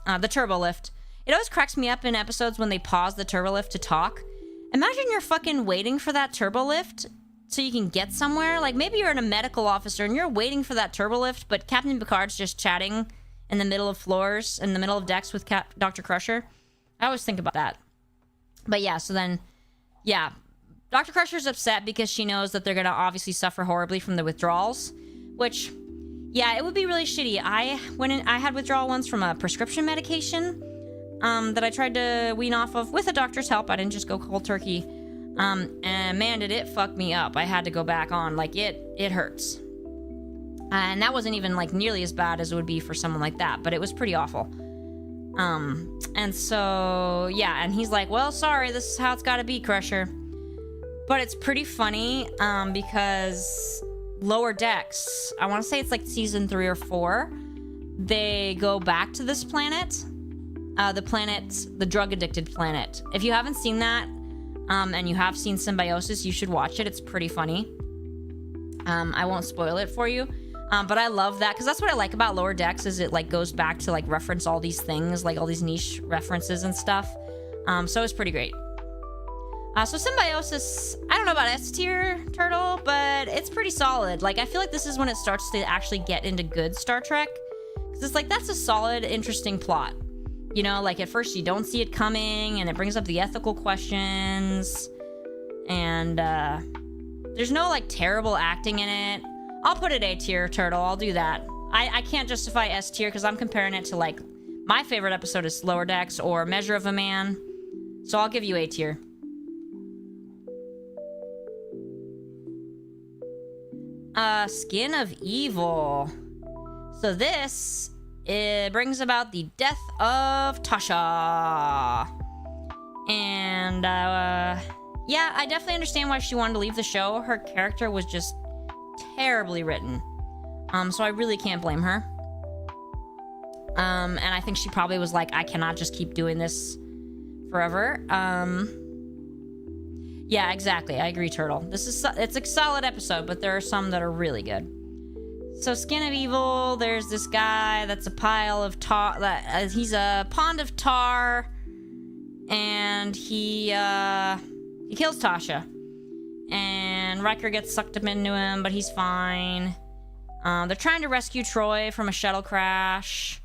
The turbo lift. It always cracks me up in episodes when they pause the turbo lift to talk. Imagine you're fucking waiting for that turbo lift so you can get somewhere. Like, maybe you're a medical officer and you're waiting for that turbo lift, but Captain Picard's just chatting in the middle of floors, in the middle of decks with Dr. Crusher. I always think about that. But yeah, so then, yeah. Dr. Crusher's upset because she knows that they're gonna obviously suffer horribly from the withdrawals, which, yeah, it would be really shitty. I had withdrawal once from a prescription medication that I tried to wean off of with a doctor's help. I didn't just go cold turkey. And man, did it fuck me up. I had to go back on. Like, it hurts. And that wasn't even like nearly as bad as it would be for someone like that, but it was pretty awful. And so, yeah, and he's like, well, sorry, this is how it's gotta be, Crusher. But it's pretty funny, because Lower Decks, I want to say it's like season 3 or 4, they go back to this planet, the drug-addicted planet. If you haven't seen that, and you have seen Symbiosis, you should watch it. It's pretty funny. I won't spoil it for you, but I love that, because that's what I like about Lower Decks, is it like goes back to like reference all these things, like all these niche references and stuff. So it's pretty great. So Symbiosis, I don't know about S tier, Turtle, but it's pretty solid. Like, I feel like this is when it starts to actually get into good Star Trek. Because it's like, that's a solid, interesting plot. You know, like, at first you don't see it coming, and it brings up the ethical questions. And, there's no, like, terrible acting in it. I'll put it A tier, Turtle. I'll do that. I can't justify S tier, because I'm comparing it to, like, my favorite episode is Lower Decks or Measure of a Man. So I'll give you A tier. Skin of Evil. So this, it brings about the death of Tasha. And, Yeah, I definitely understand why she wanted to leave the show. Her character was just terribly written. So I really can't blame her. And I think she probably was like, I cannot just keep doing this forever. Yeah, exactly. I agree, Turtle. It's a solid episode, but there are some that are really good. So, Skin of Evil, there's this guy that's a pile of tar. He's a pond of tar, and he kills Tasha. And Riker gets sucked up into him, but he's fine. They're trying to rescue Troy from a shuttle crash.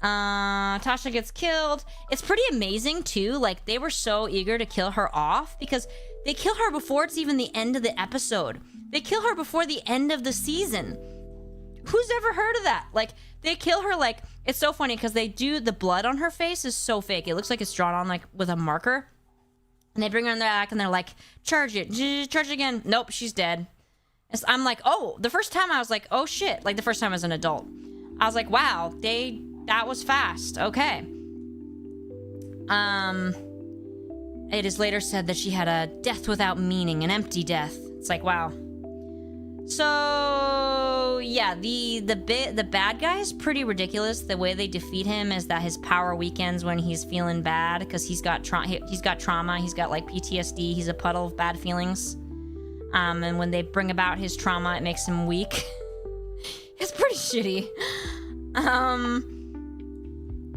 Tasha gets killed. It's pretty amazing, too. Like, they were so eager to kill her off because they kill her before it's even the end of the episode. They kill her before the end of the season. Who's ever heard of that? Like, they kill her, like, it's so funny because they do, the blood on her face is so fake. It looks like it's drawn on, like, with a marker. And they bring her in the back and they're like, charge it again. Nope, she's dead. I'm like, oh, the first time I was like, oh shit. Like, the first time as an adult. I was like, wow, that was fast. Okay. It is later said that she had a death without meaning, an empty death. It's like, wow. So, yeah, the bad guy is pretty ridiculous. The way they defeat him is that his power weakens when he's feeling bad because he's got trauma, he's got like PTSD, he's a puddle of bad feelings. And when they bring about his trauma, it makes him weak. It's pretty shitty.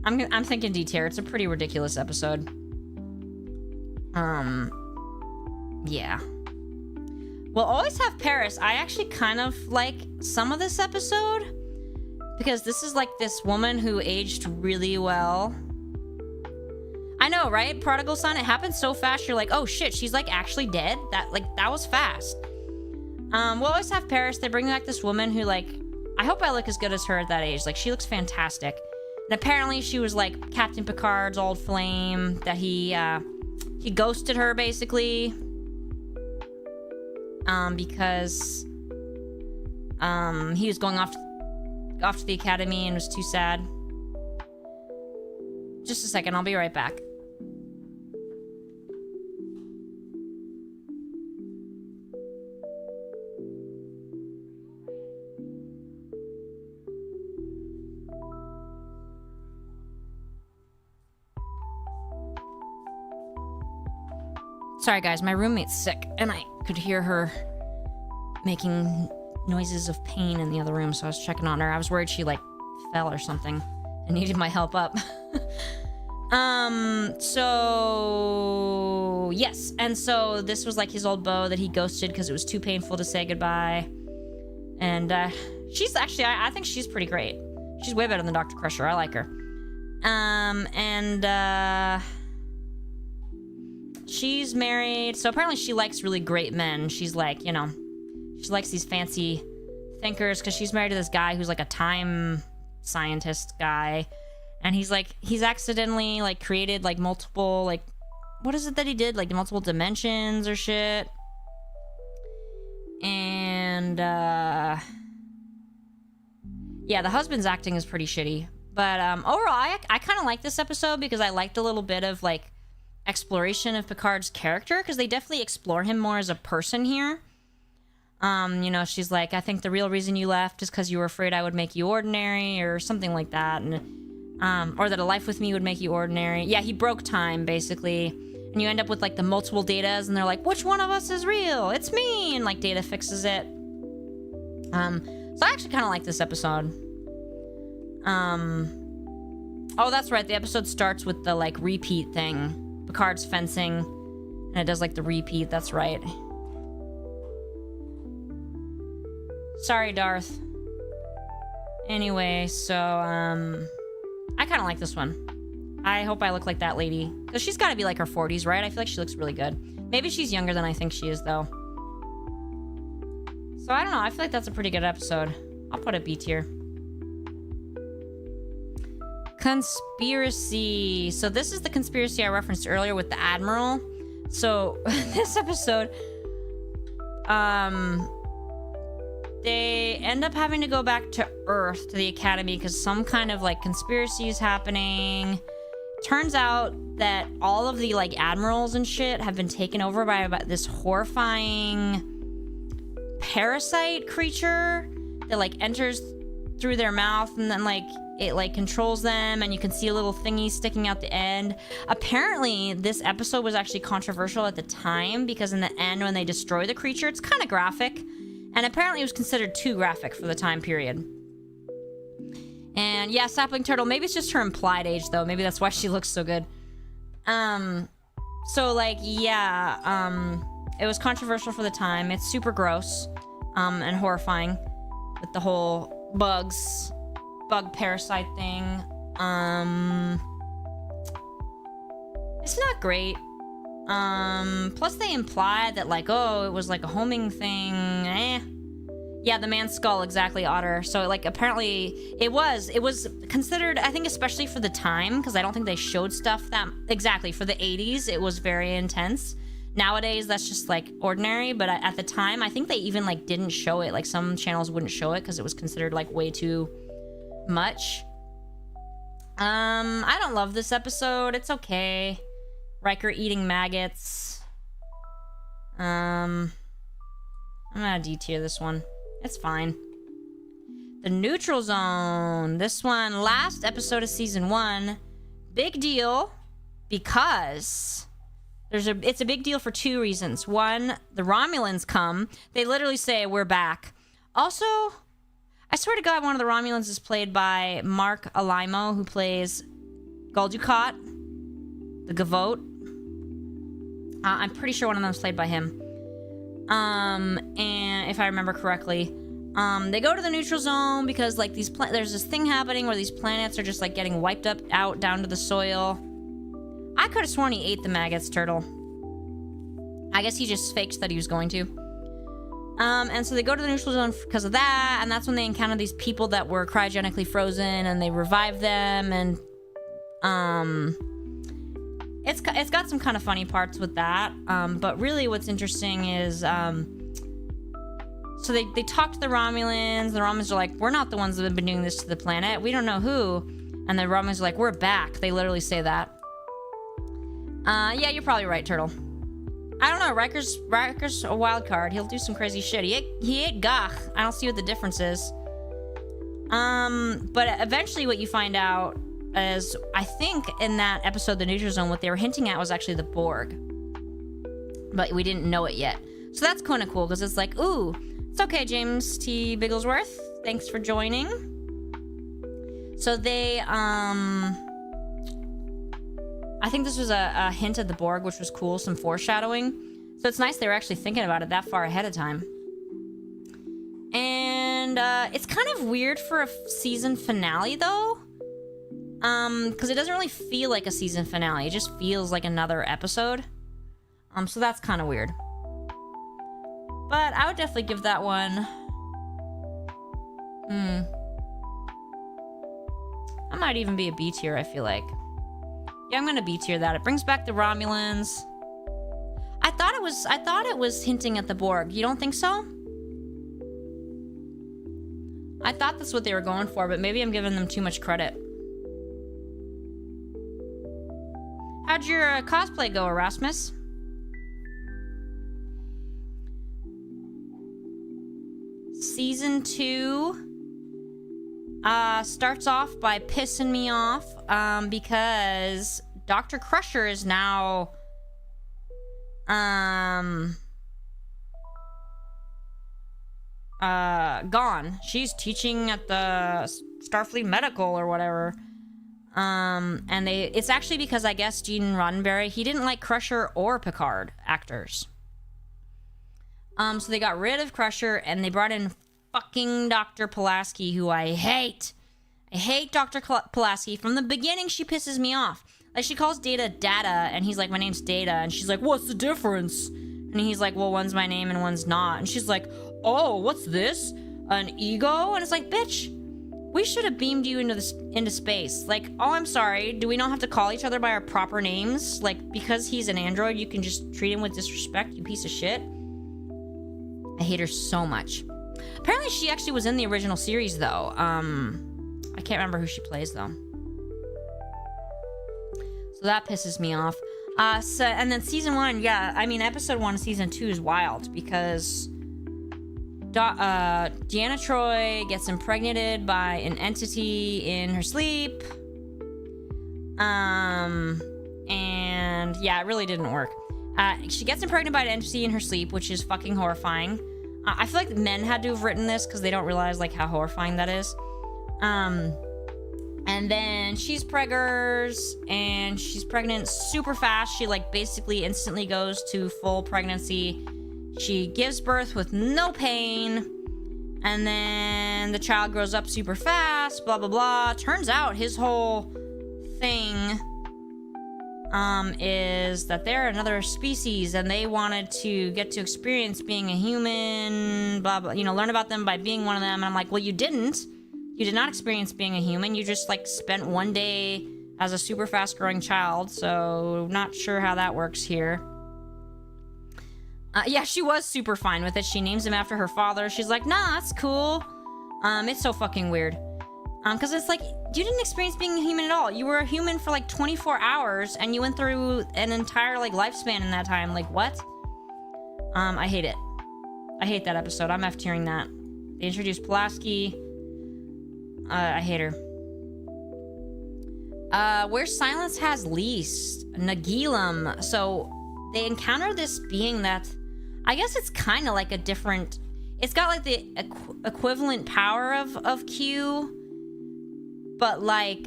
I'm thinking D tier. It's a pretty ridiculous episode. Yeah. We'll always have Paris. I actually kind of like some of this episode because this is like this woman who aged really well. I know, right? Prodigal Son, it happened so fast. You're like, oh shit, she's like actually dead. That was fast. We'll always have Paris. They bring back this woman who, like, I hope I look as good as her at that age. Like, she looks fantastic. And apparently she was like Captain Picard's old flame that he ghosted her basically. Because he was going off to the academy and was too sad. Just a second, I'll be right back. Sorry guys, my roommate's sick and I could hear her making noises of pain in the other room, so I was checking on her. I was worried she like fell or something and needed my help up. So yes, and so this was like his old beau that he ghosted because it was too painful to say goodbye. And she's actually, I think she's pretty great. She's way better than Dr. Crusher. I like her. She's married, so apparently she likes really great men. She's like, you know, she likes these fancy thinkers because she's married to this guy who's like a time scientist guy. And he's accidentally like created like multiple, like, what is it that he did? Like multiple dimensions or shit. And, yeah, the husband's acting is pretty shitty. But, overall, I kind of like this episode because I liked a little bit of like exploration of Picard's character because they definitely explore him more as a person here. You know, she's like, I think the real reason you left is because you were afraid I would make you ordinary or something like that. And, or that a life with me would make you ordinary. Yeah, he broke time, basically. And you end up with, like, the multiple Datas, and they're like, which one of us is real? It's me! And, like, Data fixes it. So I actually kind of like this episode. Oh, that's right. The episode starts with the, like, repeat thing. Picard's fencing, and it does, like, the repeat. That's right. Sorry, Darth. Anyway, so, I kind of like this one. I hope I look like that lady. Because she's got to be like her 40s, right? I feel like she looks really good. Maybe she's younger than I think she is, though. So, I don't know. I feel like that's a pretty good episode. I'll put a B tier. Conspiracy. So, this is the conspiracy I referenced earlier with the Admiral. So, this episode... they end up having to go back to Earth, to the Academy, because some kind of, like, conspiracy is happening. turns out that all of the like admirals and shit have been taken over by this horrifying parasite creature that like enters through their mouth, and then like it like controls them, and you can see a little thingy sticking out the end. Apparently this episode was actually controversial at the time, because in the end when they destroy the creature, it's kind of graphic, and apparently it was considered too graphic for the time period. And yeah, Sapling Turtle, maybe it's just her implied age though, maybe that's why she looks so good. So like, yeah, it was controversial for the time. It's super gross, and horrifying with the whole bug parasite thing. It's not great. Plus they implied that like, oh, it was like a homing thing. Yeah, the man's skull, exactly, Otter. So like apparently it was considered, I think especially for the time, because I don't think they showed stuff that exactly for the 80s, it was very intense. Nowadays that's just like ordinary, but at the time I think they even like didn't show it. Like some channels wouldn't show it because it was considered like way too much. I don't love this episode. It's okay. Riker eating maggots. I'm gonna D-tier this one. It's fine. The Neutral Zone. This one, last episode of season 1. Big deal because it's a big deal for 2 reasons. One, the Romulans come. They literally say, we're back. Also, I swear to God, one of the Romulans is played by Mark Alimo, who plays Gul Dukat, the Gavote. I'm pretty sure one of them is played by him. And if I remember correctly, they go to the Neutral Zone because like there's this thing happening where these planets are just like getting wiped out down to the soil. I could have sworn he ate the maggots, Turtle. I guess he just faked that he was going to. And so they go to the Neutral Zone because of that, and that's when they encounter these people that were cryogenically frozen, and they revive them, and it's got some kind of funny parts with that. But really what's interesting is so they talk to the Romulans. The Romulans are like, we're not the ones that have been doing this to the planet. We don't know who. And the Romulans are like, we're back. They literally say that. Yeah, you're probably right, Turtle. I don't know. Riker's a wild card. He'll do some crazy shit. He ate Gach. I don't see what the difference is. But eventually what you find out is, I think in that episode, The Neutral Zone, what they were hinting at was actually the Borg. But we didn't know it yet. So that's kind of cool, because it's like, ooh, it's okay, James T. Bigglesworth. Thanks for joining. So they, I think this was a hint at the Borg, which was cool, some foreshadowing. So it's nice they were actually thinking about it that far ahead of time. And it's kind of weird for a season finale, though. Because it doesn't really feel like a season finale. It just feels like another episode. So that's kind of weird. But I would definitely give that one... I might even be a B tier, I feel like. Yeah, I'm gonna B tier that. It brings back the Romulans. I thought it was hinting at the Borg. You don't think so? I thought that's what they were going for, but maybe I'm giving them too much credit. How'd your cosplay go, Erasmus? Season 2 starts off by pissing me off because Dr. Crusher is now gone. She's teaching at the Starfleet Medical or whatever. And it's actually because I guess Gene Roddenberry, he didn't like Crusher or Picard actors. So they got rid of Crusher and they brought in fucking Dr. Pulaski, who I hate. I hate Dr. Pulaski. From the beginning, she pisses me off. Like, she calls Data Data, and he's like, my name's Data, and she's like, what's the difference? And he's like, well, one's my name and one's not. And she's like, oh, what's this? An ego? And it's like, bitch, we should have beamed you into space. Like, oh, I'm sorry. Do we not have to call each other by our proper names? Like, because he's an android, you can just treat him with disrespect, you piece of shit. I hate her so much. Apparently, she actually was in the original series, though. I can't remember who she plays, though. So that pisses me off. And then season 1, yeah, I mean, episode 1 of season 2 is wild because Deanna Troi gets impregnated by an entity in her sleep. And yeah, it really didn't work. She gets impregnated by an entity in her sleep, which is fucking horrifying. I feel like men had to have written this because they don't realize like how horrifying that is. And then she's preggers, and she's pregnant super fast. She like basically instantly goes to full pregnancy. She gives birth with no pain, and then the child grows up super fast, blah blah blah. Turns out his whole thing is that they're another species and they wanted to get to experience being a human, blah blah, you know, learn about them by being one of them. And I'm like, well, you did not experience being a human. You just like spent one day as a super fast growing child, so not sure how that works here. Yeah, she was super fine with it. She names him after her father. She's like, nah, that's cool. It's so fucking weird. Because it's like, you didn't experience being a human at all. You were a human for like 24 hours, and you went through an entire like lifespan in that time. Like, what? I hate it. I hate that episode. I'm F-tiering that. They introduced Pulaski. I hate her. Where Silence has Lease, Nagilum. So they encounter this being that, I guess it's kind of like a different. It's got like the equivalent power of Q, but like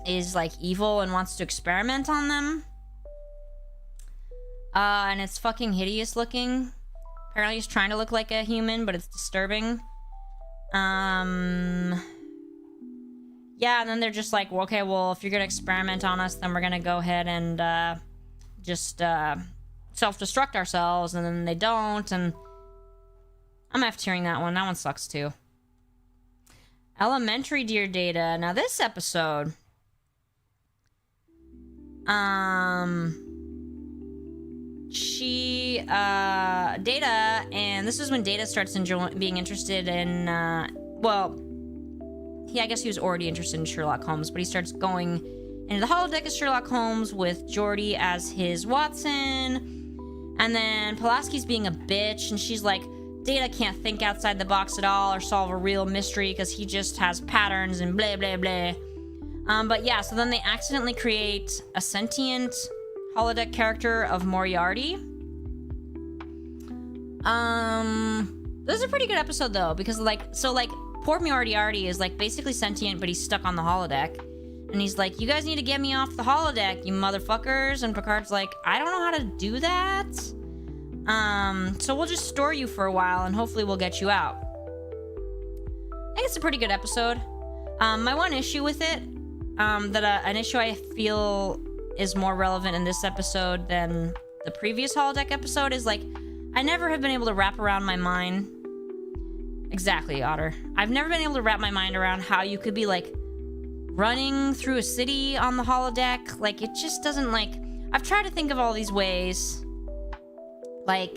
is like evil and wants to experiment on them. And it's fucking hideous looking. Apparently, he's trying to look like a human, but it's disturbing. Yeah, and then they're just like, well, okay, well, if you're gonna experiment on us, then we're gonna go ahead and just self-destruct ourselves, and then they don't, and I'm F-tiering that one. That one sucks too. Elementary Dear Data. Now this episode, Data, and this is when Data starts being interested in, well, I guess he was already interested in Sherlock Holmes, but he starts going into the holodeck as Sherlock Holmes with Geordi as his Watson, and then Pulaski's being a bitch, and she's like, Data can't think outside the box at all or solve a real mystery because he just has patterns and blah, blah, blah. But yeah, so then they accidentally create a sentient holodeck character of Moriarty. This is a pretty good episode though, because poor Moriarty is like basically sentient, but he's stuck on the holodeck, and he's like, you guys need to get me off the holodeck, you motherfuckers. And Picard's like, I don't know how to do that. So we'll just store you for a while and hopefully we'll get you out. I think it's a pretty good episode. My one issue with it, an issue I feel is more relevant in this episode than the previous holodeck episode, is like, I never have been able to wrap around my mind. Exactly, Otter. I've never been able to wrap my mind around how you could be like running through a city on the holodeck. Like, it just doesn't, like, I've tried to think of all these ways. Like,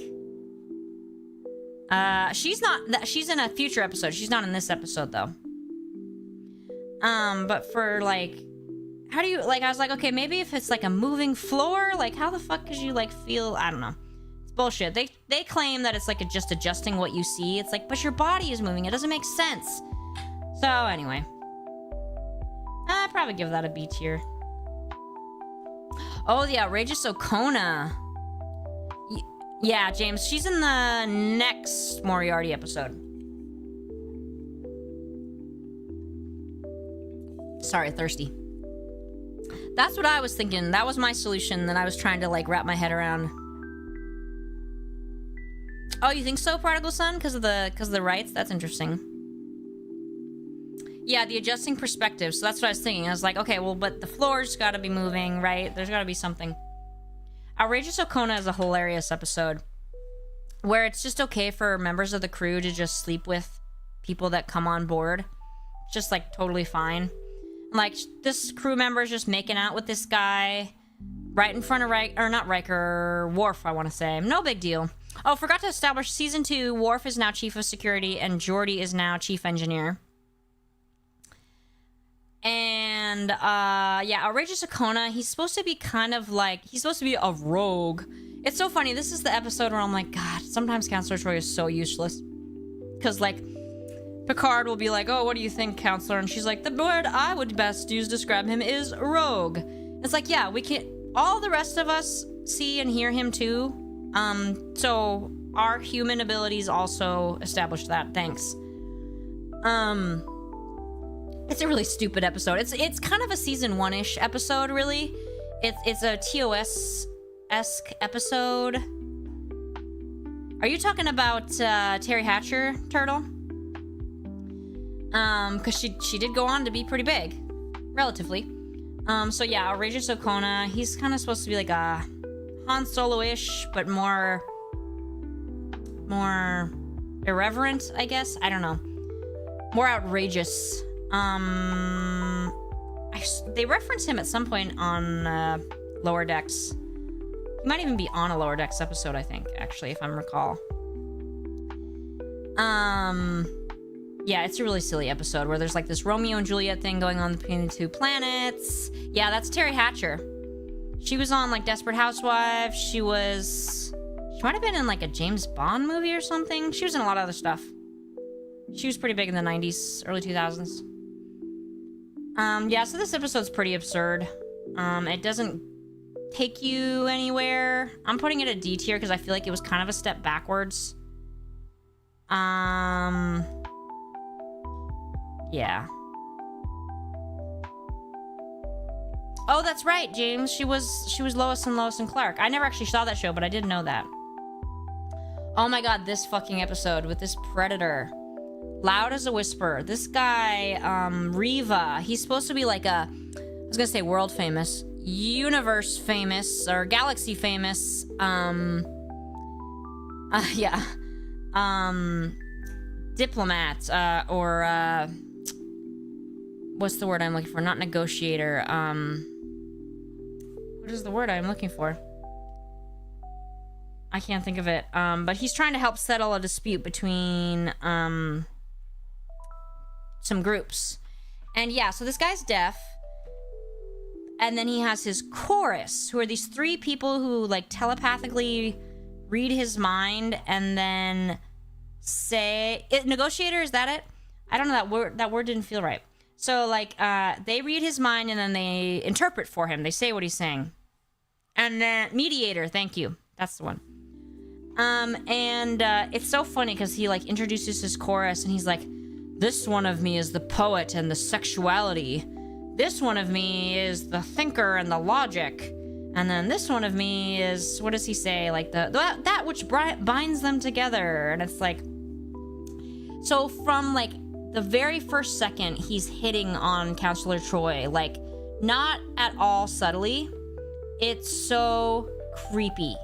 she's in a future episode. She's not in this episode though. But for like, how do you, like, I was like, okay, maybe if it's like a moving floor, like how the fuck could you like feel, I don't know. It's bullshit. They claim that it's like just adjusting what you see. It's like, but your body is moving. It doesn't make sense. So anyway, I'd probably give that a B tier. Oh, the outrageous Okana. Yeah, James, she's in the next Moriarty episode. Sorry, thirsty. That's what I was thinking. That was my solution that I was trying to like wrap my head around. Oh, you think so, Prodigal Son? Because of the rights? That's interesting. Yeah, the adjusting perspective. So that's what I was thinking. I was like, okay, well, but the floor's got to be moving, right? There's got to be something. Outrageous Okana is a hilarious episode where it's just okay for members of the crew to just sleep with people that come on board. It's just like totally fine. Like, this crew member is just making out with this guy right in front of Worf, I want to say. No big deal. Oh, forgot to establish season 2, Worf is now chief of security and Geordi is now chief engineer. And yeah, Outrageous Okana, he's supposed to be kind of like, he's supposed to be a rogue. It's so funny. This is the episode where I'm like, God, sometimes Counselor Troy is so useless. Because, like, Picard will be like, oh, what do you think, Counselor? And she's like, the word I would best use to describe him is rogue. It's like, yeah, we can, all the rest of us see and hear him too. So our human abilities also established that. Thanks. It's a really stupid episode. It's kind of a season 1-ish episode, really. It's a TOS-esque episode. Are you talking about Terry Hatcher, Turtle? Because she did go on to be pretty big, relatively. So yeah, Outrageous Okana, he's kind of supposed to be like a Han Solo-ish, but more irreverent, I guess. I don't know. More outrageous. They reference him at some point on Lower Decks. He might even be on a Lower Decks episode, I think, actually, if I recall. Yeah, it's a really silly episode where there's like this Romeo and Juliet thing going on between the two planets. Yeah, that's Terry Hatcher. She was on like Desperate Housewives. She might have been in like a James Bond movie or something. She was in a lot of other stuff. She was pretty big in the 90s, early 2000s. Yeah, so this episode's pretty absurd. It doesn't take you anywhere. I'm putting it a D tier because I feel like it was kind of a step backwards. Yeah. Oh, that's right, James. She was Lois and Clark. I never actually saw that show, but I did know that. Oh my god, this fucking episode with this predator. Loud as a whisper. This guy, Riva, he's supposed to be like a, I was gonna say world famous, universe famous, or galaxy famous, yeah. Diplomat, or, what's the word I'm looking for? Not negotiator, what is the word I'm looking for? I can't think of it. But he's trying to help settle a dispute between, some groups. And yeah, so this guy's deaf. And then he has his chorus, who are these 3 people who, like, telepathically read his mind and then say... negotiator, is that it? I don't know, that word didn't feel right. So, like, they read his mind and then they interpret for him. They say what he's saying. And then... mediator, thank you. That's the one. It's so funny because he, like, introduces his chorus and he's like, this one of me is the poet and the sexuality. This one of me is the thinker and the logic. And then this one of me is, what does he say? Like, that which binds them together. And it's like... So from, like, the very first second, he's hitting on Counselor Troy. Like, not at all subtly. It's so creepy.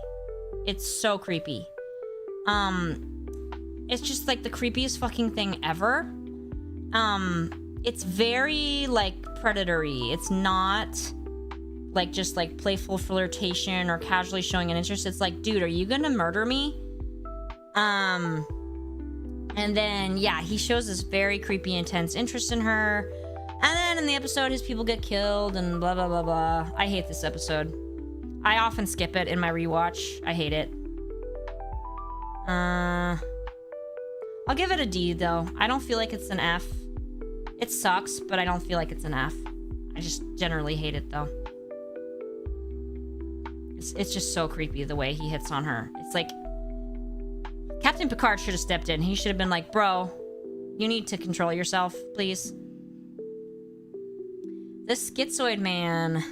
It's so creepy. It's just, like, the creepiest fucking thing ever. It's very, like, predatory. It's not, like, just, like, playful flirtation or casually showing an interest. It's like, dude, are you gonna murder me? And then, yeah, he shows this very creepy, intense interest in her. And then in the episode, his people get killed and blah, blah, blah, blah. I hate this episode. I often skip it in my rewatch. I hate it. I'll give it a D, though. I don't feel like it's an F. It sucks, but I don't feel like it's an F. I just generally hate it, though. It's just so creepy, the way he hits on her. It's like... Captain Picard should have stepped in. He should have been like, bro, you need to control yourself, please. The Schizoid Man.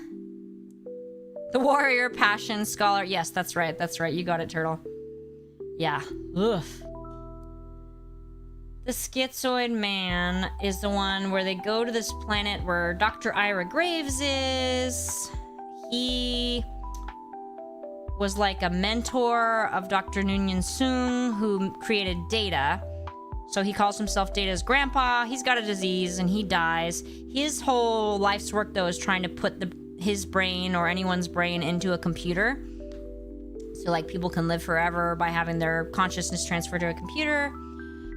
The warrior, passion, scholar. Yes, that's right. That's right. You got it, Turtle. Yeah. Ugh. The Schizoid Man is the one where they go to this planet where Dr. Ira Graves is. He was like a mentor of Dr. Noonien Soong, who created Data. So he calls himself Data's grandpa. He's got a disease and he dies. His whole life's work, though, is trying to put his brain or anyone's brain into a computer. So, like, people can live forever by having their consciousness transferred to a computer.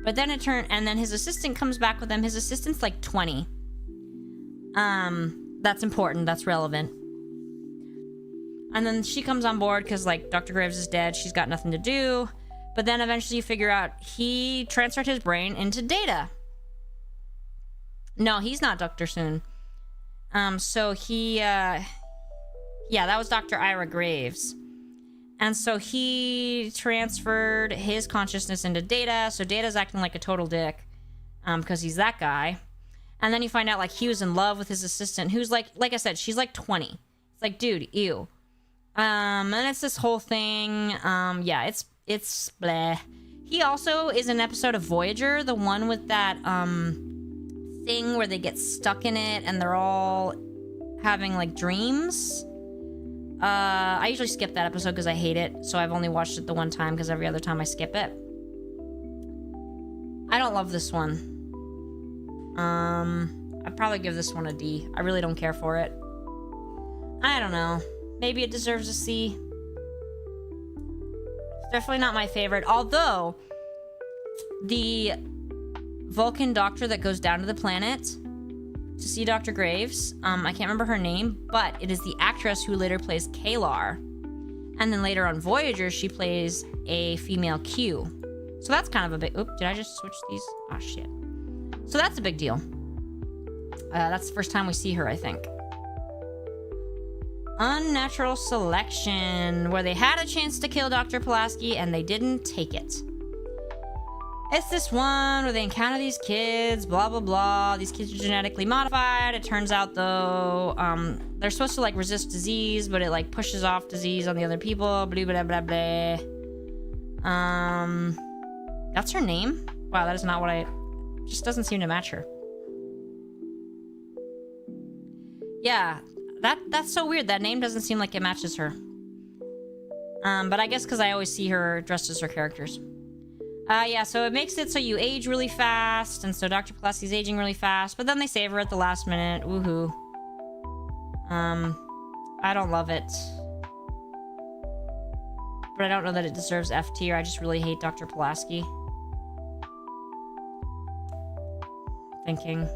But then and then his assistant comes back with him. His assistant's like 20. That's important. That's relevant. And then she comes on board because, like, Dr. Graves is dead. She's got nothing to do. But then eventually you figure out he transferred his brain into Data. No, he's not Dr. Soon. So he, yeah, that was Dr. Ira Graves. And so he transferred his consciousness into Data. So Data's acting like a total dick, because he's that guy. And then you find out, like, he was in love with his assistant, who's like I said, she's like 20. It's like, dude, ew. And it's this whole thing. Yeah, it's bleh. He also is an episode of Voyager, the one with that, thing where they get stuck in it and they're all having, like, dreams. I usually skip that episode because I hate it, so I've only watched it the one time because every other time I skip it. I don't love this one. I'd probably give this one a D. I really don't care for it. I don't know. Maybe it deserves a C. It's definitely not my favorite, although the Vulcan doctor that goes down to the planet to see Dr. Graves, I can't remember her name, but it is the actress who later plays Kalar. And then later on Voyager, she plays a female Q. So that's kind of a big... Oop, did I just switch these? Oh, shit. So that's a big deal. That's the first time we see her, I think. Unnatural Selection, where they had a chance to kill Dr. Pulaski and they didn't take it. It's this one where they encounter these kids, blah, blah, blah. These kids are genetically modified. It turns out, though, they're supposed to, like, resist disease, but it, like, pushes off disease on the other people. Blah, blah, blah, blah. That's her name? Wow, that is not what I... Just doesn't seem to match her. Yeah, that's so weird. That name doesn't seem like it matches her. But I guess because I always see her dressed as her characters. Yeah, so it makes it so you age really fast, and so Dr. Pulaski's aging really fast, but then they save her at the last minute. Woohoo. I don't love it. But I don't know that it deserves F tier. I just really hate Dr. Pulaski. Thinking.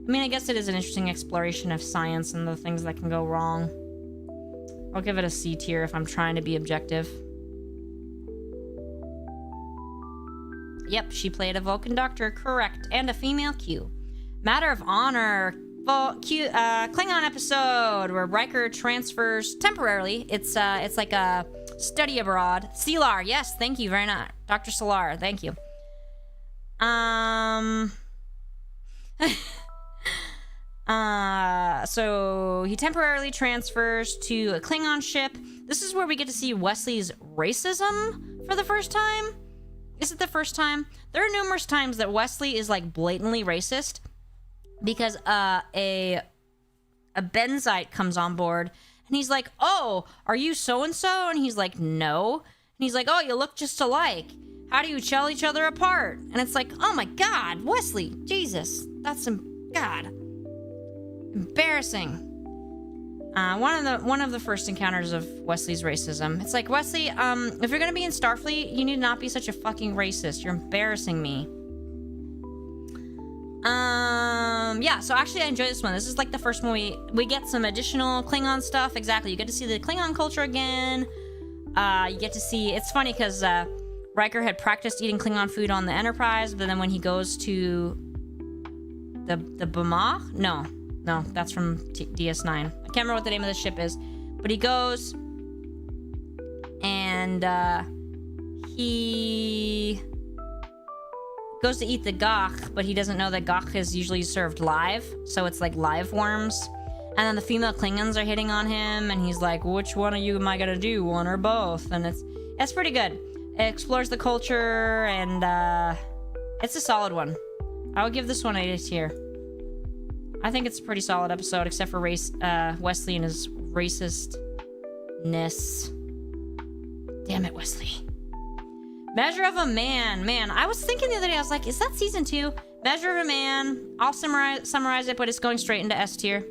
I mean, I guess it is an interesting exploration of science and the things that can go wrong. I'll give it a C tier if I'm trying to be objective. Yep, she played a Vulcan doctor, correct, and a female Q. Matter of Honor, Klingon episode where Riker transfers temporarily. It's like a study abroad. Selar, yes, thank you very much, Dr. Solar, thank you. So he temporarily transfers to a Klingon ship. This is where we get to see Wesley's racism for the first time. Is it the first time? There are numerous times that Wesley is, like, blatantly racist because a Benzite comes on board and he's like, "Oh, are you so and so?" And he's like, "No." And he's like, "Oh, you look just alike. How do you tell each other apart?" And it's like, oh my God, Wesley, Jesus, that's God, embarrassing. One of the first encounters of Wesley's racism. It's like, Wesley, if you're gonna be in Starfleet, you need to not be such a fucking racist. You're embarrassing me. Yeah, so actually I enjoy this one. This is like the first one we get some additional Klingon stuff. Exactly, you get to see the Klingon culture again. You get to see, it's funny because Riker had practiced eating Klingon food on the Enterprise, but then when he goes to the Bough? No, that's from DS9. I can't remember what the name of the ship is, but he goes and he goes to eat the gach, but he doesn't know that gach is usually served live, so it's like live worms. And then the female Klingons are hitting on him, and he's like, "Which one of you am I gonna do, one or both?" And it's pretty good. It explores the culture, and it's a solid one. I would give this one a tier. I think it's a pretty solid episode, except for Wesley and his racistness. Damn it, Wesley. Measure of a Man. Man, I was thinking the other day, I was like, is that season 2? Measure of a Man. I'll summarize it, but it's going straight into S tier.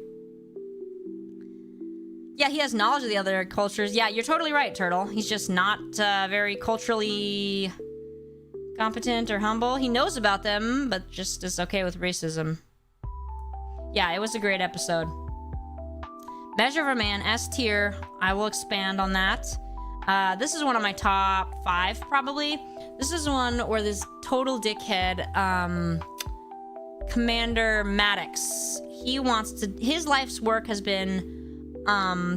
Yeah, he has knowledge of the other cultures. Yeah, you're totally right, Turtle. He's just not very culturally competent or humble. He knows about them, but just is okay with racism. Yeah, it was a great episode. Measure of a Man, S tier. I will expand on that. This is one of my top 5, probably. This is one where this total dickhead, Commander Maddox, he wants to... His life's work has been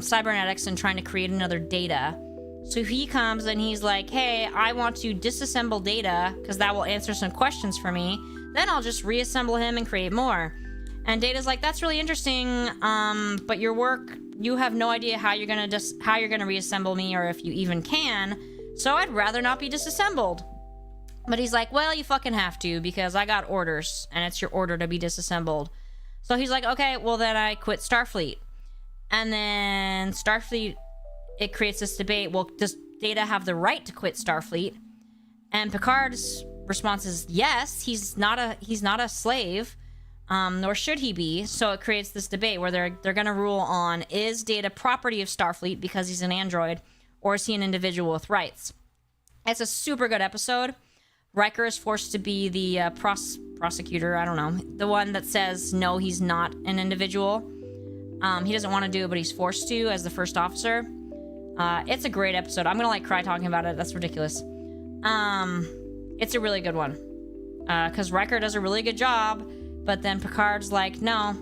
cybernetics and trying to create another Data. So he comes and he's like, hey, I want to disassemble Data because that will answer some questions for me. Then I'll just reassemble him and create more. And Data's like, that's really interesting, but your work, you have no idea how you're gonna reassemble me, or if you even can. So I'd rather not be disassembled. But he's like, well, you fucking have to, because I got orders, and it's your order to be disassembled. So he's like, okay, well then I quit Starfleet. And then Starfleet, it creates this debate. Well, does Data have the right to quit Starfleet? And Picard's response is yes. He's not a slave. Nor should he be. So it creates this debate where they're gonna rule on, is Data property of Starfleet because he's an android, or is he an individual with rights? It's a super good episode. Riker is forced to be the prosecutor, I don't know, the one that says no, he's not an individual. He doesn't want to do it, but he's forced to as the first officer. It's a great episode. I'm gonna like cry talking about it. That's ridiculous. It's a really good one. Because Riker does a really good job. But then Picard's like, no.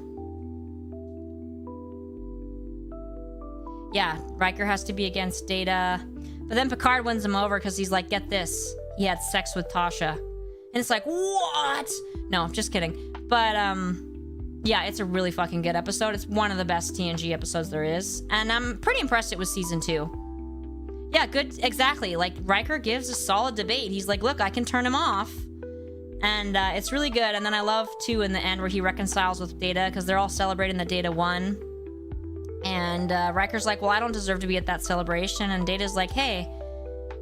Yeah, Riker has to be against Data. But then Picard wins him over because he's like, get this. He had sex with Tasha. And it's like, what? No, just kidding. But, yeah, it's a really fucking good episode. It's one of the best TNG episodes there is. And I'm pretty impressed it was season 2. Yeah, good, exactly. Like, Riker gives a solid debate. He's like, look, I can turn him off. And it's really good. And then I love, too, in the end where he reconciles with Data because they're all celebrating the Data 1. And Riker's like, well, I don't deserve to be at that celebration. And Data's like, hey,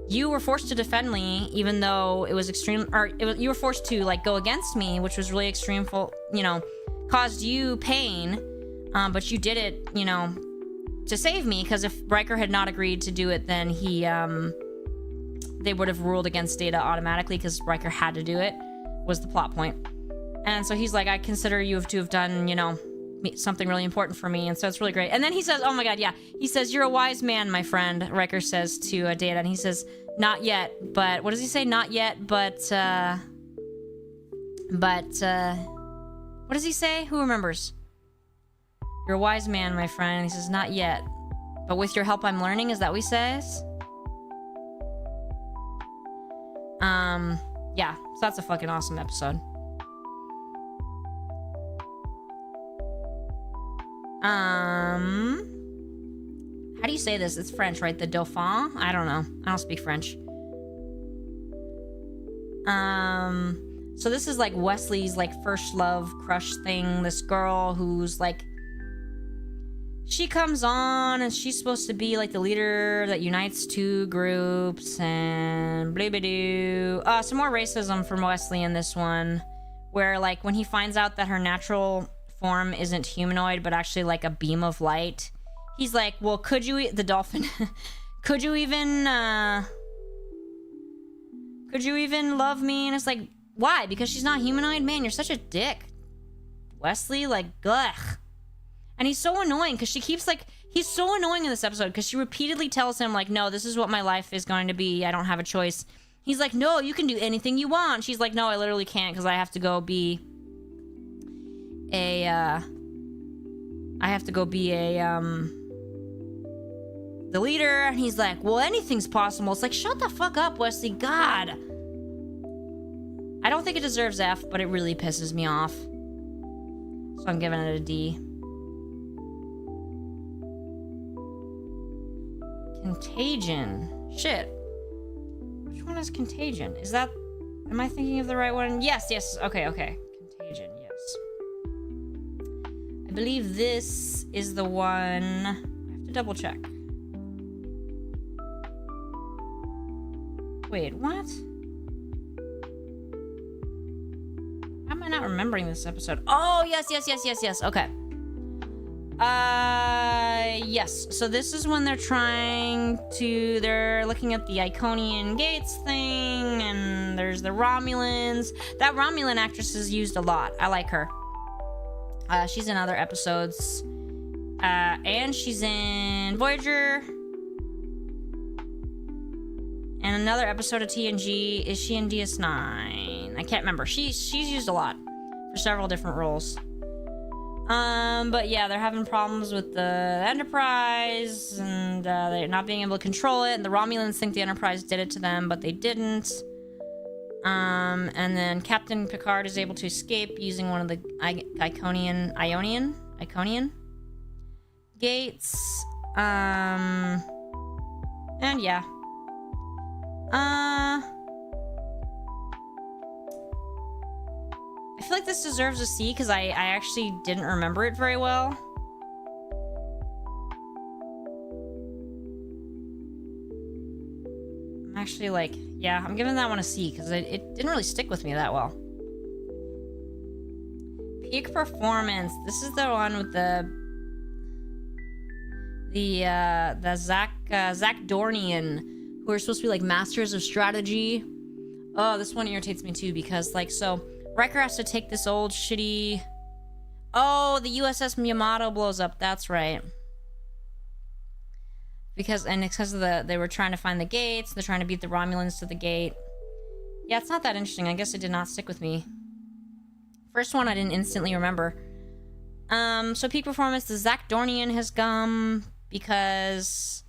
you were forced to defend me even though it was extreme... Or you were forced to, like, go against me, which was really extreme, you know, caused you pain. But you did it, you know, to save me. Because if Riker had not agreed to do it, then he... they would have ruled against Data automatically because Riker had to do it. Was the plot point. And so he's like, I consider you to have done, you know, something really important for me. And so it's really great. And then he says, oh my god, yeah. He says, you're a wise man, my friend, Riker says to Data. And he says, not yet, but... What does he say? Not yet, but... what does he say? Who remembers? You're a wise man, my friend. And he says, not yet. But with your help, I'm learning. Is that what he says? Yeah, so that's a fucking awesome episode. How do you say this? It's French, right? The Dauphin? I don't know. I don't speak French. So this is like Wesley's like first love crush thing. This girl who's like... She comes on and she's supposed to be like the leader that unites two groups and blah-blah-doo. Some more racism from Wesley in this one, where like when he finds out that her natural form isn't humanoid but actually like a beam of light, he's like, well, could you... The Dolphin. Could you even love me? And it's like, why? Because she's not humanoid? Man, you're such a dick, Wesley. Like, ugh. And he's so annoying because she keeps like... He's so annoying in this episode because she repeatedly tells him like, no, this is what my life is going to be. I don't have a choice. He's like, no, you can do anything you want. She's like, no, I literally can't because I have to go be the leader. And he's like, well, anything's possible. It's like, shut the fuck up, Wesley. God. I don't think it deserves F, but it really pisses me off. So I'm giving it a D. Contagion. Shit. Which one is Contagion? Is that... Am I thinking of the right one? Yes, yes. Okay. Contagion, yes. I believe this is the one... I have to double check. Wait, what? How am I not remembering this episode? Oh, yes. Okay. Yes. So this is when they're looking at the Iconian Gates thing, and there's the Romulans. That Romulan actress is used a lot. I like her. She's in other episodes. And she's in Voyager. And another episode of TNG. Is she in DS9? I can't remember. She's used a lot for several different roles. But yeah, they're having problems with the Enterprise, and they're not being able to control it, and the Romulans think the Enterprise did it to them, but they didn't. And then Captain Picard is able to escape using one of the Iconian gates. And yeah. I feel like this deserves a C because I actually didn't remember it very well. I'm actually like, yeah, I'm giving that one a C because it didn't really stick with me that well. Peak performance. This is the one with the Zach Dornian, who are supposed to be like masters of strategy. Oh, this one irritates me too because like, so Riker has to take this old shitty... Oh, the USS Yamato blows up. That's right. It's because of they were trying to find the gates. They're trying to beat the Romulans to the gate. Yeah, it's not that interesting. I guess it did not stick with me. First one I didn't instantly remember. So peak performance, the Zach Dornian has come because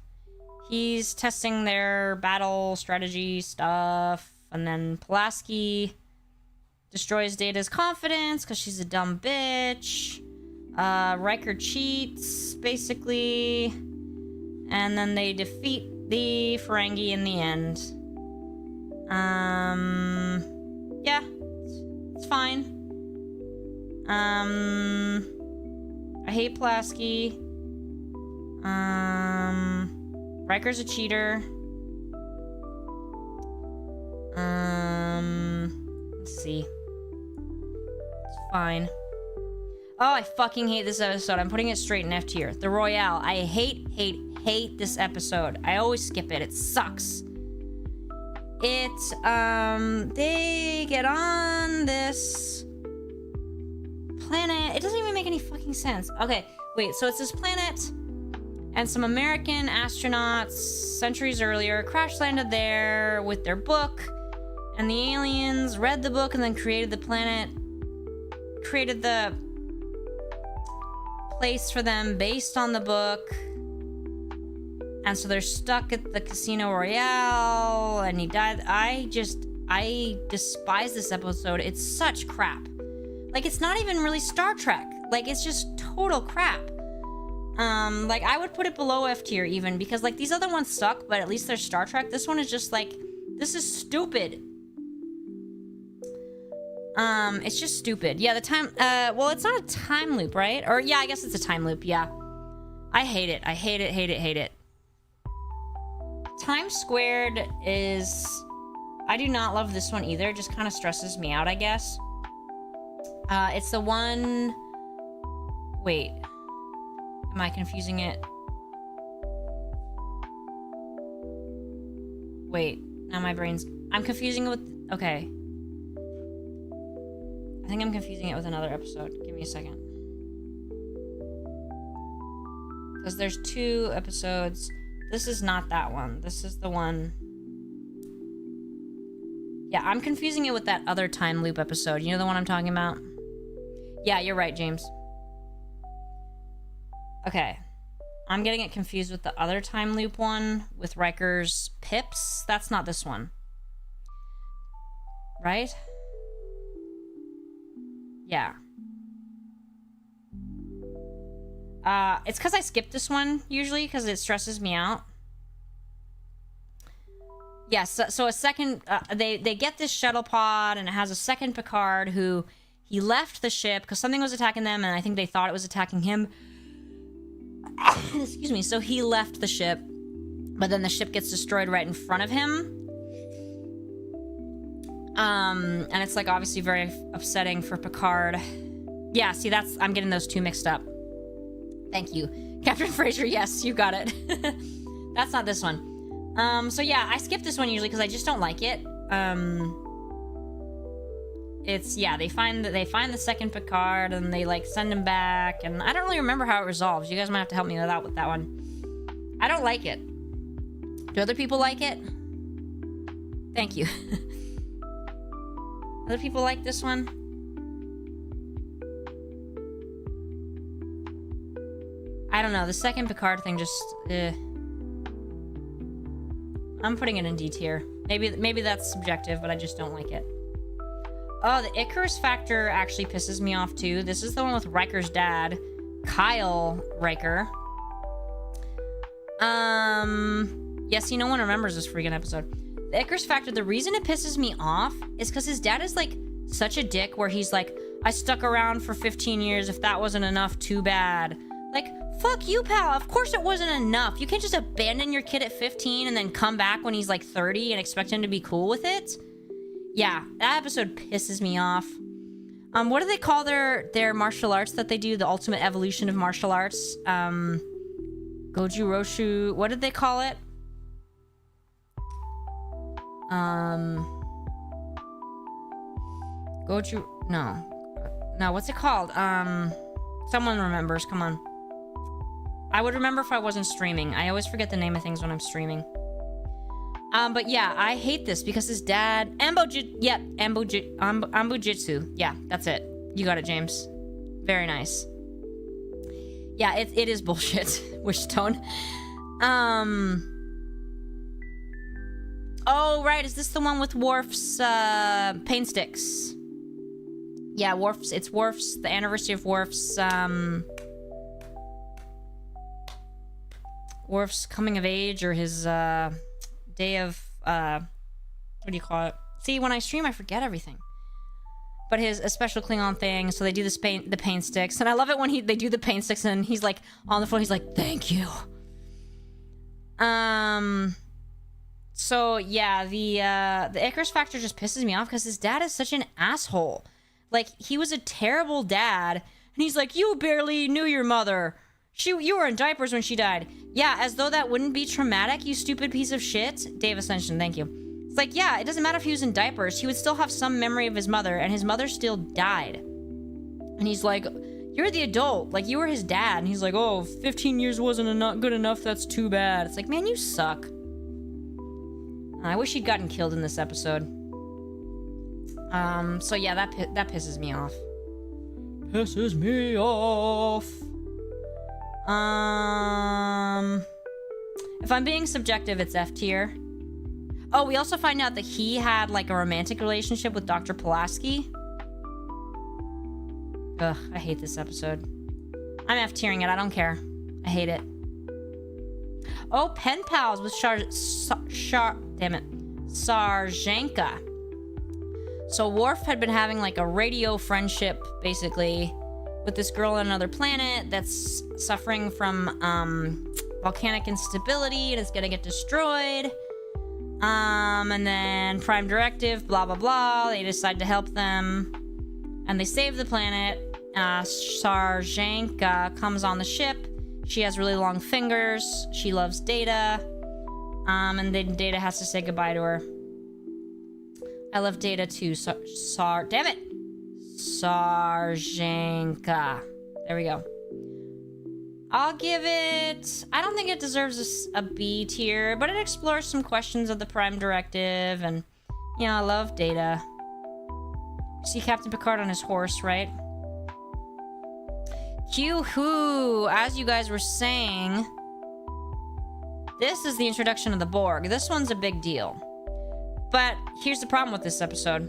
he's testing their battle strategy stuff. And then Pulaski destroys Data's confidence because she's a dumb bitch. Riker cheats, basically. And then they defeat the Ferengi in the end. Yeah. It's fine. I hate Pulaski. Riker's a cheater. Let's see. It's fine. Oh, I fucking hate this episode. I'm putting it straight in F tier. The Royale. I hate this episode. I always skip it. It sucks. They get on this planet. It doesn't even make any fucking sense. Okay, wait. So it's this planet, and some American astronauts centuries earlier crash landed there with their book, and the aliens read the book and then created the planet, created the place for them based on the book. And so they're stuck at the Casino Royale, and he died. I despise this episode. It's such crap. Like, it's not even really Star Trek. Like, it's just total crap. Like, I would put it below F tier even, because, like, these other ones suck, but at least they're Star Trek. This one is just, like, this is stupid. It's just stupid. Yeah, the time, well, it's not a time loop, right? Or, yeah, I guess it's a time loop, yeah. I hate it. I hate it, hate it, hate it. Time Squared is... I do not love this one either. It just kind of stresses me out, I guess. It's the one... Wait. Am I confusing it? Wait. Now my brain's... I'm confusing it with... Okay. I think I'm confusing it with another episode. Give me a second. Because there's two episodes... This is not that one. This is the one... Yeah, I'm confusing it with that other time loop episode. You know the one I'm talking about? Yeah, you're right, James. Okay. I'm getting it confused with the other time loop one with Riker's pips. That's not this one. Right? Yeah. It's because I skip this one, usually, because it stresses me out. Yes, so a second... they get this shuttle pod, and it has a second Picard who... He left the ship, because something was attacking them, and I think they thought it was attacking him. Excuse me. So he left the ship, but then the ship gets destroyed right in front of him. And it's, like, obviously very upsetting for Picard. Yeah, see, I'm getting those two mixed up. Thank you. Captain Fraser, yes, you got it. That's not this one. So yeah, I skip this one usually because I just don't like it. It's, yeah, they find the second Picard and they, like, send him back, and I don't really remember how it resolves. You guys might have to help me out with that one. I don't like it. Do other people like it? Thank you. Other people like this one? I don't know. The second Picard thing just... I'm putting it in D tier. Maybe that's subjective, but I just don't like it. Oh, the Icarus factor actually pisses me off, too. This is the one with Riker's dad, Kyle Riker. Yeah, see, no one remembers this freaking episode. The Icarus factor, the reason it pisses me off is because his dad is, like, such a dick where he's like, I stuck around for 15 years. If that wasn't enough, too bad. Like, fuck you, pal. Of course it wasn't enough. You can't just abandon your kid at 15 and then come back when he's, like, 30 and expect him to be cool with it. Yeah, that episode pisses me off. What do they call their martial arts that they do? The ultimate evolution of martial arts? Goju Roshu... What did they call it? Goju... No, what's it called? Someone remembers, come on. I would remember if I wasn't streaming. I always forget the name of things when I'm streaming. But yeah, I hate this because his dad... Ambujitsu. Yeah, that's it. You got it, James. Very nice. Yeah, it is bullshit. Wishtone. Oh, right. Is this the one with Worf's, pain sticks? Yeah, it's Worf's... The anniversary of Worf's, Worf's coming of age, or his, day of, what do you call it? See, when I stream, I forget everything. But a special Klingon thing, so they do the pain sticks. And I love it when they do the pain sticks and he's like, on the phone, he's like, thank you. So, yeah, the Icarus factor just pisses me off because his dad is such an asshole. Like, he was a terrible dad, and he's like, you barely knew your mother. You were in diapers when she died. Yeah, as though that wouldn't be traumatic, you stupid piece of shit. Dave Ascension, thank you. It's like, yeah, it doesn't matter if he was in diapers. He would still have some memory of his mother, and his mother still died. And he's like, you're the adult. Like, you were his dad. And he's like, oh, 15 years wasn't good enough. That's too bad. It's like, man, you suck. I wish he'd gotten killed in this episode. So yeah, that pisses me off. Pisses me off. If I'm being subjective, it's F tier. Oh, we also find out that he had, like, a romantic relationship with Dr. Pulaski. Ugh, I hate this episode. I'm F tiering it, I don't care. I hate it. Oh, pen pals with Sarjenka. So Worf had been having, like, a radio friendship, basically, with this girl on another planet that's suffering from volcanic instability and is gonna get destroyed. And then Prime Directive, blah blah blah. They decide to help them, and they save the planet. Sarjenka comes on the ship. She has really long fingers. She loves Data. And then Data has to say goodbye to her. I love Data too. Damn it! Sarjenka. There we go. I'll give it... I don't think it deserves a B tier, but it explores some questions of the Prime Directive, and, you know, I love Data. See Captain Picard on his horse, right? Q-hoo! As you guys were saying, this is the introduction of the Borg. This one's a big deal. But here's the problem with this episode.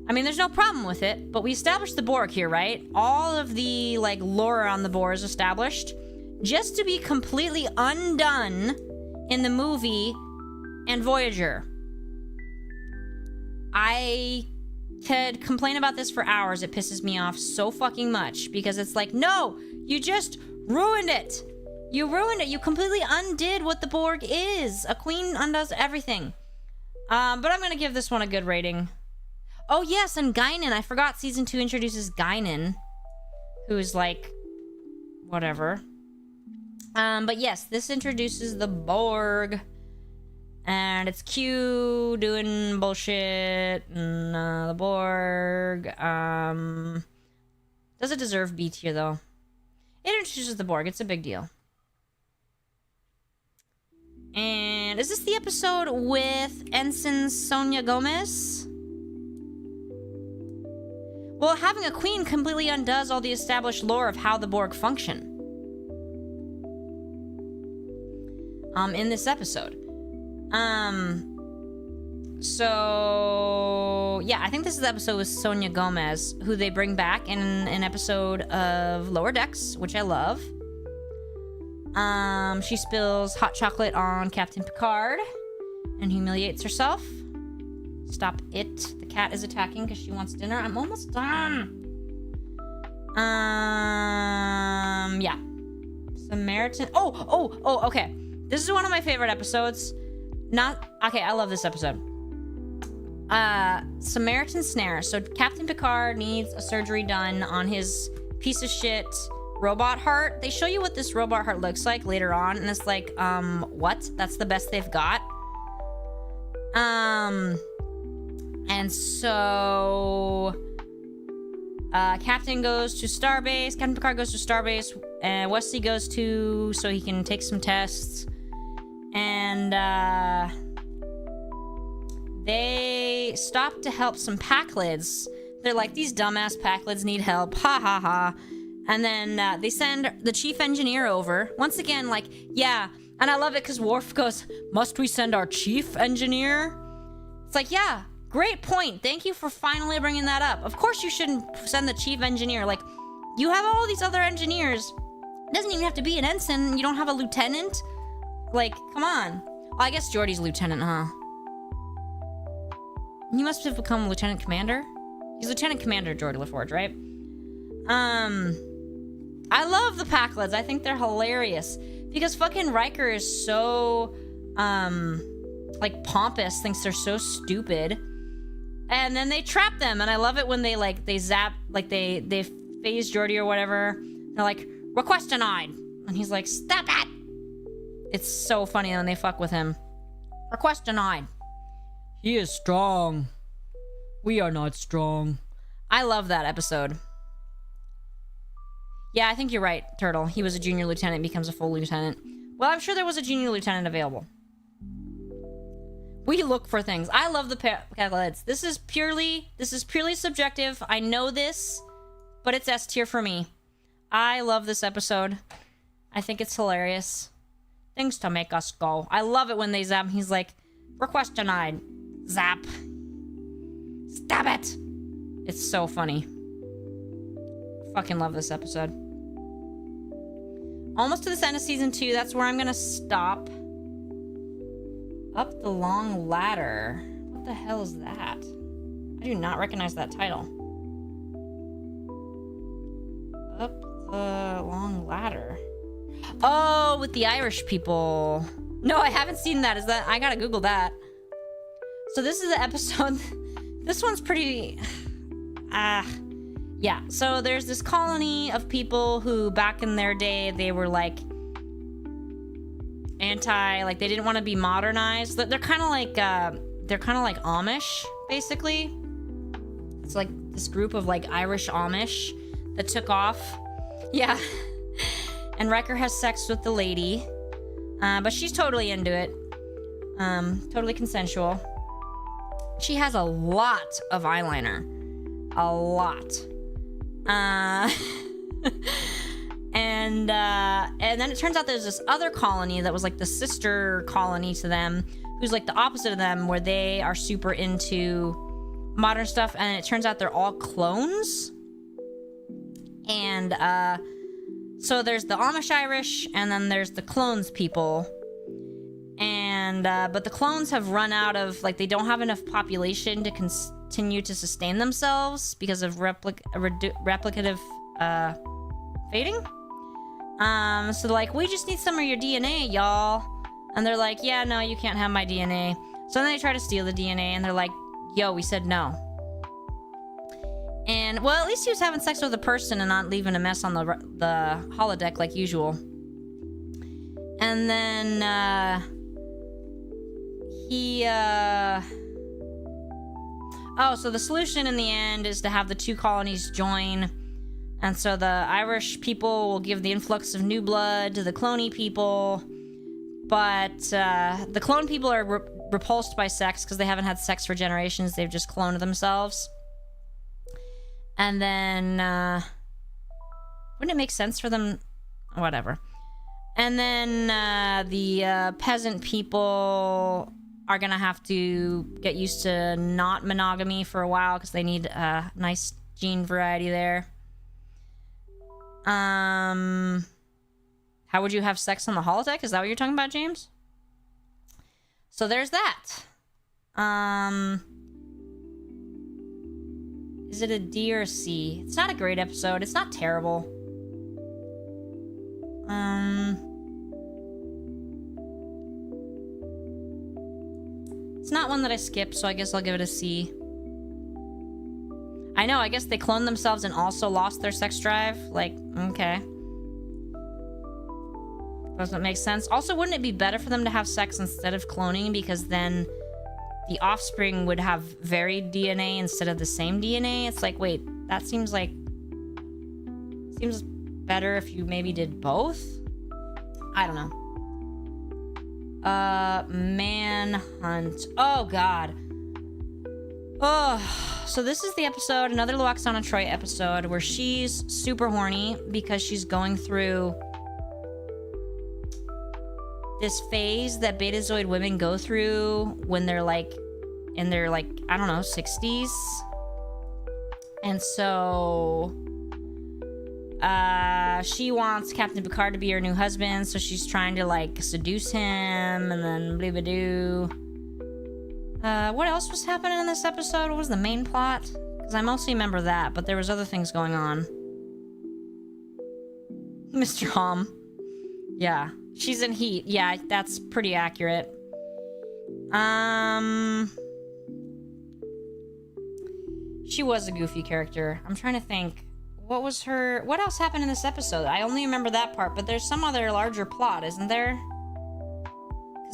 I mean, there's no problem with it, but we established the Borg here, right? All of the, like, lore on the Borg is established, just to be completely undone in the movie and Voyager. I could complain about this for hours. It pisses me off so fucking much, because it's like, no, you just ruined it. You ruined it. You completely undid what the Borg is. A queen undoes everything. But I'm gonna give this one a good rating. Oh, yes, and Guinan. I forgot season 2 introduces Guinan, who's like, whatever. But yes, this introduces the Borg. And it's Q doing bullshit. And the Borg. Does it deserve B tier, though? It introduces the Borg. It's a big deal. And is this the episode with Ensign Sonia Gomez? Well, having a queen completely undoes all the established lore of how the Borg function. In this episode. So yeah, I think this is the episode with Sonia Gomez, who they bring back in an episode of Lower Decks, which I love. She spills hot chocolate on Captain Picard and humiliates herself. Stop it. The cat is attacking because she wants dinner. I'm almost done. Yeah. Samaritan. Oh, okay. This is one of my favorite episodes. Okay, I love this episode. Samaritan Snare. So Captain Picard needs a surgery done on his piece of shit robot heart. They show you what this robot heart looks like later on, and it's like, what? That's the best they've got. And so Captain goes to Starbase. Captain Picard goes to Starbase, and Wesley goes to so he can take some tests. And they stop to help some Packlids. They're like, these dumbass Packlids need help. Ha ha ha. And then they send the chief engineer over. Once again, like, yeah. And I love it because Worf goes, must we send our chief engineer? It's like, yeah, great point. Thank you for finally bringing that up. Of course you shouldn't send the chief engineer. Like, you have all these other engineers. It doesn't even have to be an ensign. You don't have a lieutenant. Like, come on. Well, I guess Geordi's lieutenant, huh? He must have become lieutenant commander. He's lieutenant commander, Geordi LaForge, right? I love the Packlids. I think they're hilarious because fucking Riker is so, like pompous, thinks they're so stupid, and then they trap them. And I love it when they zap, like they phase Geordi or whatever. They're like, request denied, and he's like, stop it. It's so funny when they fuck with him. Request denied. He is strong. We are not strong. I love that episode. Yeah, I think you're right, Turtle. He was a junior lieutenant, becomes a full lieutenant. Well, I'm sure there was a junior lieutenant available. We look for things. I love the Packlids. This is purely subjective. I know this, but it's S tier for me. I love this episode. I think it's hilarious. Things to make us go. I love it when they zap. He's like, request denied. Zap. Stop it. It's so funny. Fucking love this episode. Almost to the end of season 2. That's where I'm gonna stop. Up the Long Ladder. What the hell is that? I do not recognize that title. Up the Long Ladder. Oh, with the Irish people. No, I haven't seen that. Is that? I gotta Google that. So this is the episode. This one's pretty... yeah, so there's this colony of people who back in their day, they were like like they didn't want to be modernized. They're kind of like Amish, basically. It's like this group of like Irish Amish that took off. Yeah. And Riker has sex with the lady. But she's totally into it. Totally consensual. She has a lot of eyeliner. A lot. And then it turns out there's this other colony that was like the sister colony to them, who's like the opposite of them, where they are super into modern stuff, and it turns out they're all clones. And so there's the Amish Irish, and then there's the clones people. And but the clones have run out of, like, they don't have enough population to continue to sustain themselves because of replicative fading. So like, we just need some of your DNA, y'all. And they're like, yeah, no, you can't have my DNA. So then they try to steal the DNA, and they're like, yo, we said no. And, well, at least he was having sex with a person and not leaving a mess on the holodeck like usual. And then, oh, so the solution in the end is to have the two colonies join. And so the Irish people will give the influx of new blood to the cloney people. But the clone people are repulsed by sex because they haven't had sex for generations. They've just cloned themselves. And then, wouldn't it make sense for them? Whatever. And then the peasant people are gonna have to get used to not monogamy for a while because they need a nice gene variety there. How would you have sex on the holodeck? Is that what you're talking about, James? So there's that. Is it a D or a C? It's not a great episode. It's not terrible. It's not one that I skipped, so I guess I'll give it a C. I know, I guess they cloned themselves and also lost their sex drive. Like, okay. Doesn't make sense. Also, wouldn't it be better for them to have sex instead of cloning? Because then the offspring would have varied DNA instead of the same DNA. It's like, wait, that seems like... seems better if you maybe did both? I don't know. Manhunt. Oh, God. Oh... So this is the episode, another Luoxana Troy episode, where she's super horny because she's going through this phase that Betazoid women go through when they're like, in their like, I don't know, 60s. And so she wants Captain Picard to be her new husband, so she's trying to like seduce him and then blue-ba-doo. What else was happening in this episode? What was the main plot? Because I mostly remember that, but there was other things going on. Mr. Hom. Yeah. She's in heat. Yeah, that's pretty accurate. She was a goofy character. I'm trying to think. What was her... What else happened in this episode? I only remember that part, but there's some other larger plot, isn't there?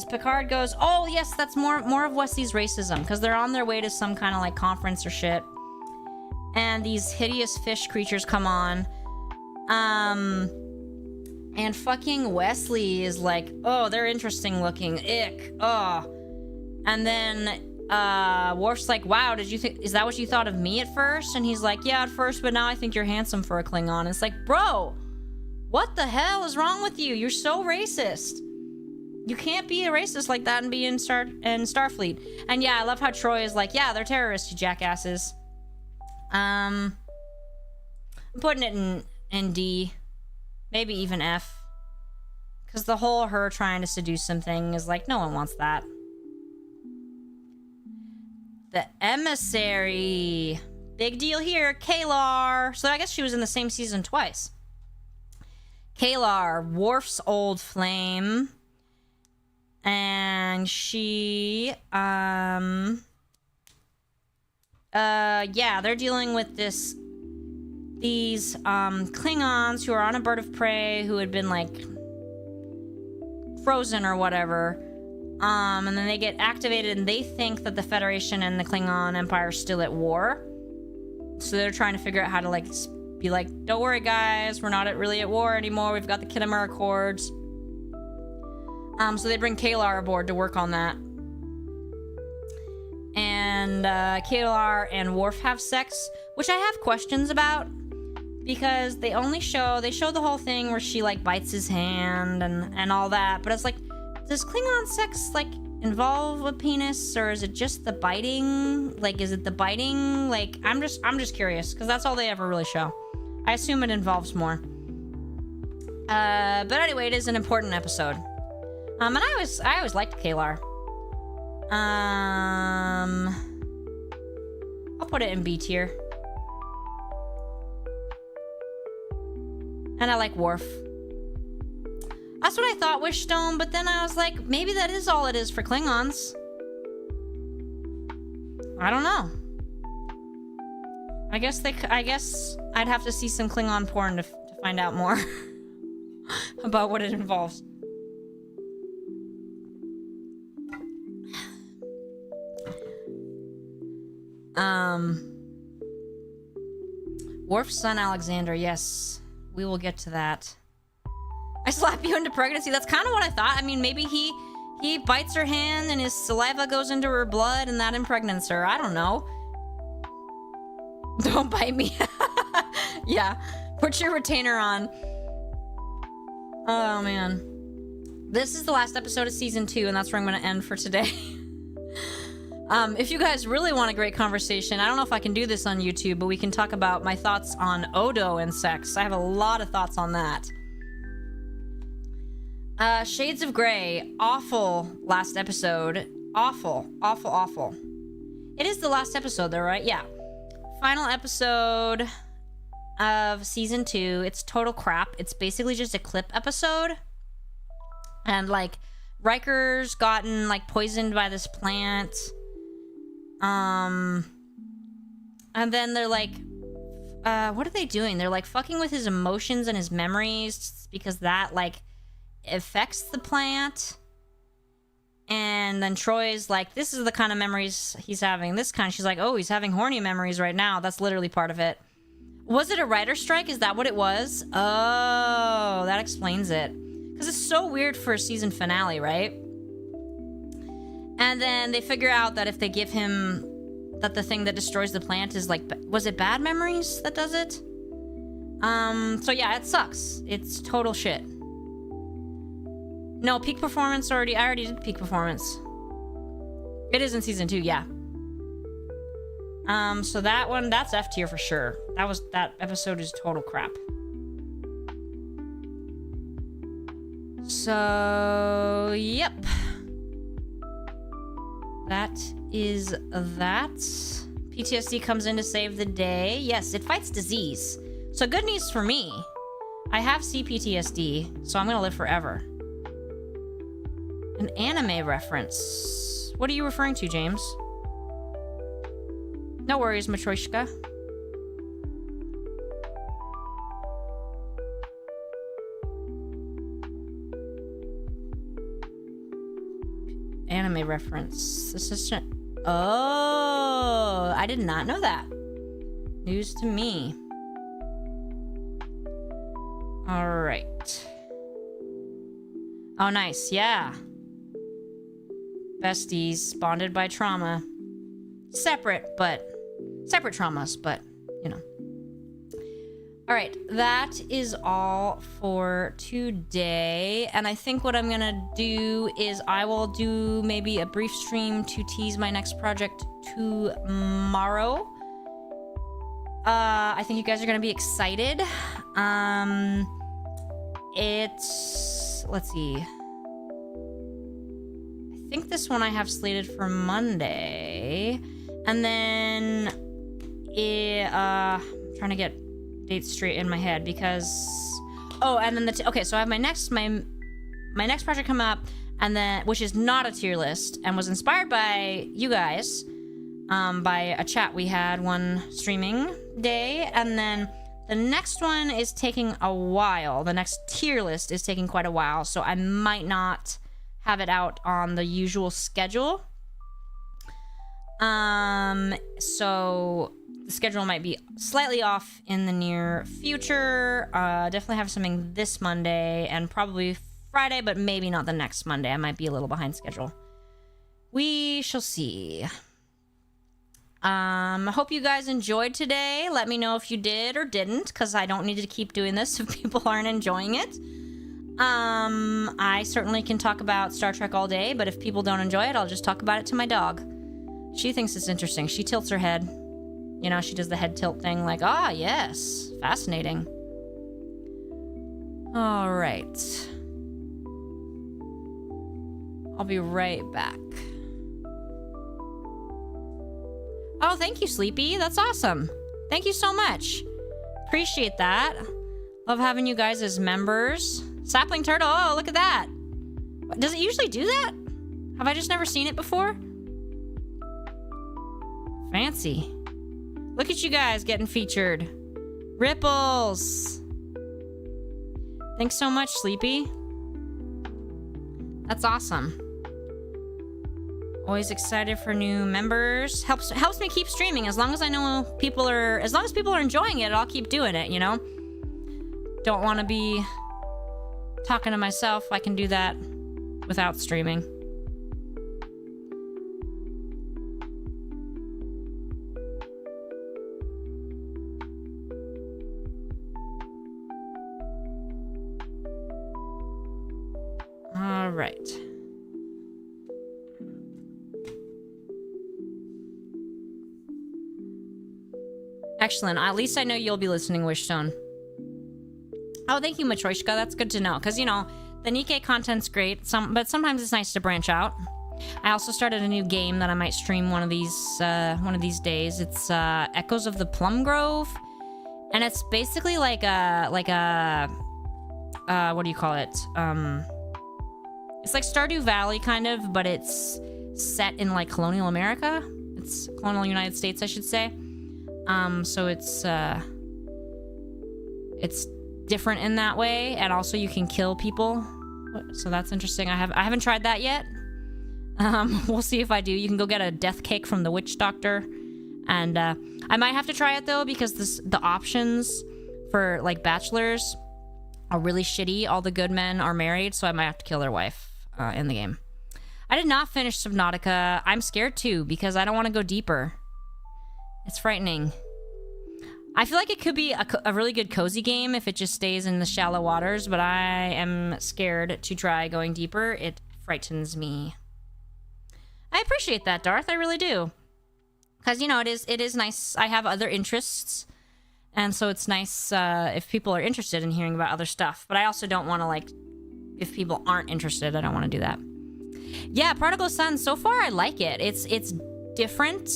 Picard goes, oh yes, that's more of Wesley's racism, because they're on their way to some kind of like conference or shit, and these hideous fish creatures come on, and fucking Wesley is like, oh, they're interesting looking, ick, oh, and then Worf's like, wow, is that what you thought of me at first? And he's like, yeah, at first, but now I think you're handsome for a Klingon. And it's like, bro, what the hell is wrong with you? You're so racist. You can't be a racist like that and be in Starfleet. And yeah, I love how Troy is like, yeah, they're terrorists, you jackasses. I'm putting it in D. Maybe even F. Because the whole her trying to seduce him thing is like, no one wants that. The Emissary. Big deal here. Kalar. So I guess she was in the same season twice. Kalar, Worf's old flame. And she, yeah, they're dealing with these Klingons who are on a bird of prey who had been, like, frozen or whatever, and then they get activated and they think that the Federation and the Klingon Empire are still at war, so they're trying to figure out how to, like, be like, don't worry guys, we're not really at war anymore, we've got the Khitomer Accords. So they bring Kalar aboard to work on that. And Kalar and Worf have sex, which I have questions about, because they show the whole thing where she like bites his hand and all that, but it's like, does Klingon sex like involve a penis, or is it just the biting? Like, is it the biting? Like, I'm just curious, because that's all they ever really show. I assume it involves more. But anyway, it is an important episode. And I always liked Kalar. I'll put it in B tier. And I like Worf. That's what I thought, Wishstone, but then I was like, maybe that is all it is for Klingons. I don't know. I guess I'd have to see some Klingon porn to find out more about what it involves. Worf's son Alexander, yes. We will get to that. I slap you into pregnancy. That's kind of what I thought. I mean, maybe he bites her hand and his saliva goes into her blood and that impregnates her. I don't know. Don't bite me. Yeah. Put your retainer on. Oh, man. This is the last episode of season 2, and that's where I'm going to end for today. If you guys really want a great conversation, I don't know if I can do this on YouTube, but we can talk about my thoughts on Odo and sex. I have a lot of thoughts on that. Shades of Grey. Awful last episode. Awful. Awful, awful. It is the last episode, though, right? Yeah. Final episode of season 2. It's total crap. It's basically just a clip episode. And, like, Riker's gotten, like, poisoned by this plant. And then they're like, what are they doing? They're like fucking with his emotions and his memories because that like affects the plant. And then Troy's like, this is the kind of memories he's having. This kind. She's like, oh, he's having horny memories right now. That's literally part of it. Was it a writer strike? Is that what it was? Oh, that explains it. Because it's so weird for a season finale, right? And then they figure out that if they give him that the thing that destroys the plant is like, was it bad memories that does it? So yeah, it sucks. It's total shit. No, peak performance already. I already did peak performance. It is in season 2, yeah. So that one, that's F tier for sure. That episode is total crap. So, yep. That is that. PTSD comes in to save the day. Yes, it fights disease. So good news for me. I have CPTSD, so I'm gonna live forever. An anime reference. What are you referring to, James? No worries, Matryoshka. Anime reference. Assistant. Oh, I did not know that. News to me. All right. Oh, nice. Yeah. Besties bonded by trauma. Separate traumas, but you know. All right, that is all for today. And I think what I'm gonna do is I will do maybe a brief stream to tease my next project tomorrow. I think you guys are gonna be excited. Let's see. I think this one I have slated for Monday. And then I'm trying to get dates straight in my head because and then okay, so I have my next project come up, and then which is not a tier list and was inspired by you guys, by a chat we had one streaming day, and then the next one is taking a while. The next tier list is taking quite a while, so I might not have it out on the usual schedule. So the schedule might be slightly off in the near future. Definitely have something this Monday and probably Friday, but maybe not the next Monday. I might be a little behind schedule. We shall see. I hope you guys enjoyed today. Let me know if you did or didn't, because I don't need to keep doing this if people aren't enjoying it. I certainly can talk about Star Trek all day, but if people don't enjoy it, I'll just talk about it to my dog. She thinks it's interesting. She tilts her head. You know, she does the head tilt thing like, ah, yes, fascinating. All right. I'll be right back. Oh, thank you, Sleepy. That's awesome. Thank you so much. Appreciate that. Love having you guys as members. Sapling Turtle, oh, look at that. Does it usually do that? Have I just never seen it before? Fancy. Look at you guys getting featured. Ripples. Thanks so much, Sleepy. That's awesome. Always excited for new members. Helps me keep streaming. As long as I know people are enjoying it, I'll keep doing it, you know? Don't want to be talking to myself. I can do that without streaming. All right. Excellent. At least I know you'll be listening, Wishstone. Oh, thank you, Matryoshka. That's good to know. Because, you know, the Nikkei content's great, but sometimes it's nice to branch out. I also started a new game that I might stream one of these days. It's Echoes of the Plum Grove. And it's basically like a what do you call it? It's like Stardew Valley, kind of, but it's set in, like, colonial America. It's colonial United States, I should say. So it's different in that way, and also you can kill people. So that's interesting. I haven't tried that yet. We'll see if I do. You can go get a death cake from the witch doctor. And, I might have to try it, though, because the options for, like, bachelors are really shitty. All the good men are married, so I might have to kill their wife in the game. I did not finish Subnautica. I'm scared too, because I don't want to go deeper. It's frightening. I feel like it could be a really good cozy game if it just stays in the shallow waters, but I am scared to try going deeper. It frightens me. I appreciate that, Darth. I really do. Because, you know, it is nice. I have other interests. And so it's nice if people are interested in hearing about other stuff. But I also don't want to, like, if people aren't interested, I don't want to do that. Yeah, Prodigal Son, so far I like it. It's different.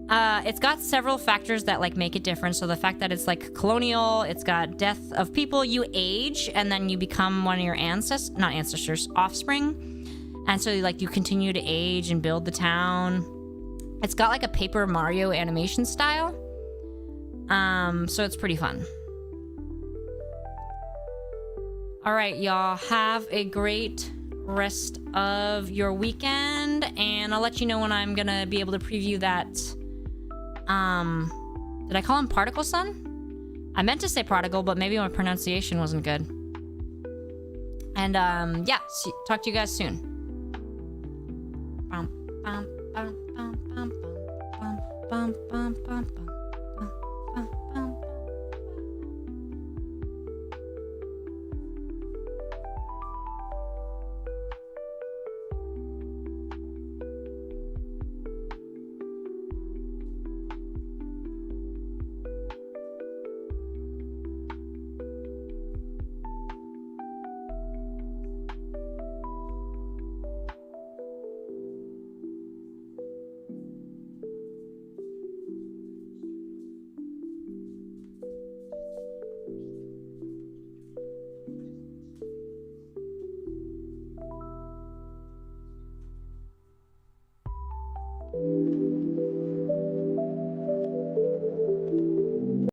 It's got several factors that, like, make it different. So the fact that it's, like, colonial, it's got death of people, you age, and then you become one of your offspring. And so, like, you continue to age and build the town. It's got, like, a Paper Mario animation style. So it's pretty fun. All right, y'all, have a great rest of your weekend, and I'll let you know when I'm gonna be able to preview that. Did I call him Particle Son? I meant to say Prodigal, but maybe my pronunciation wasn't good. And, yeah, talk to you guys soon.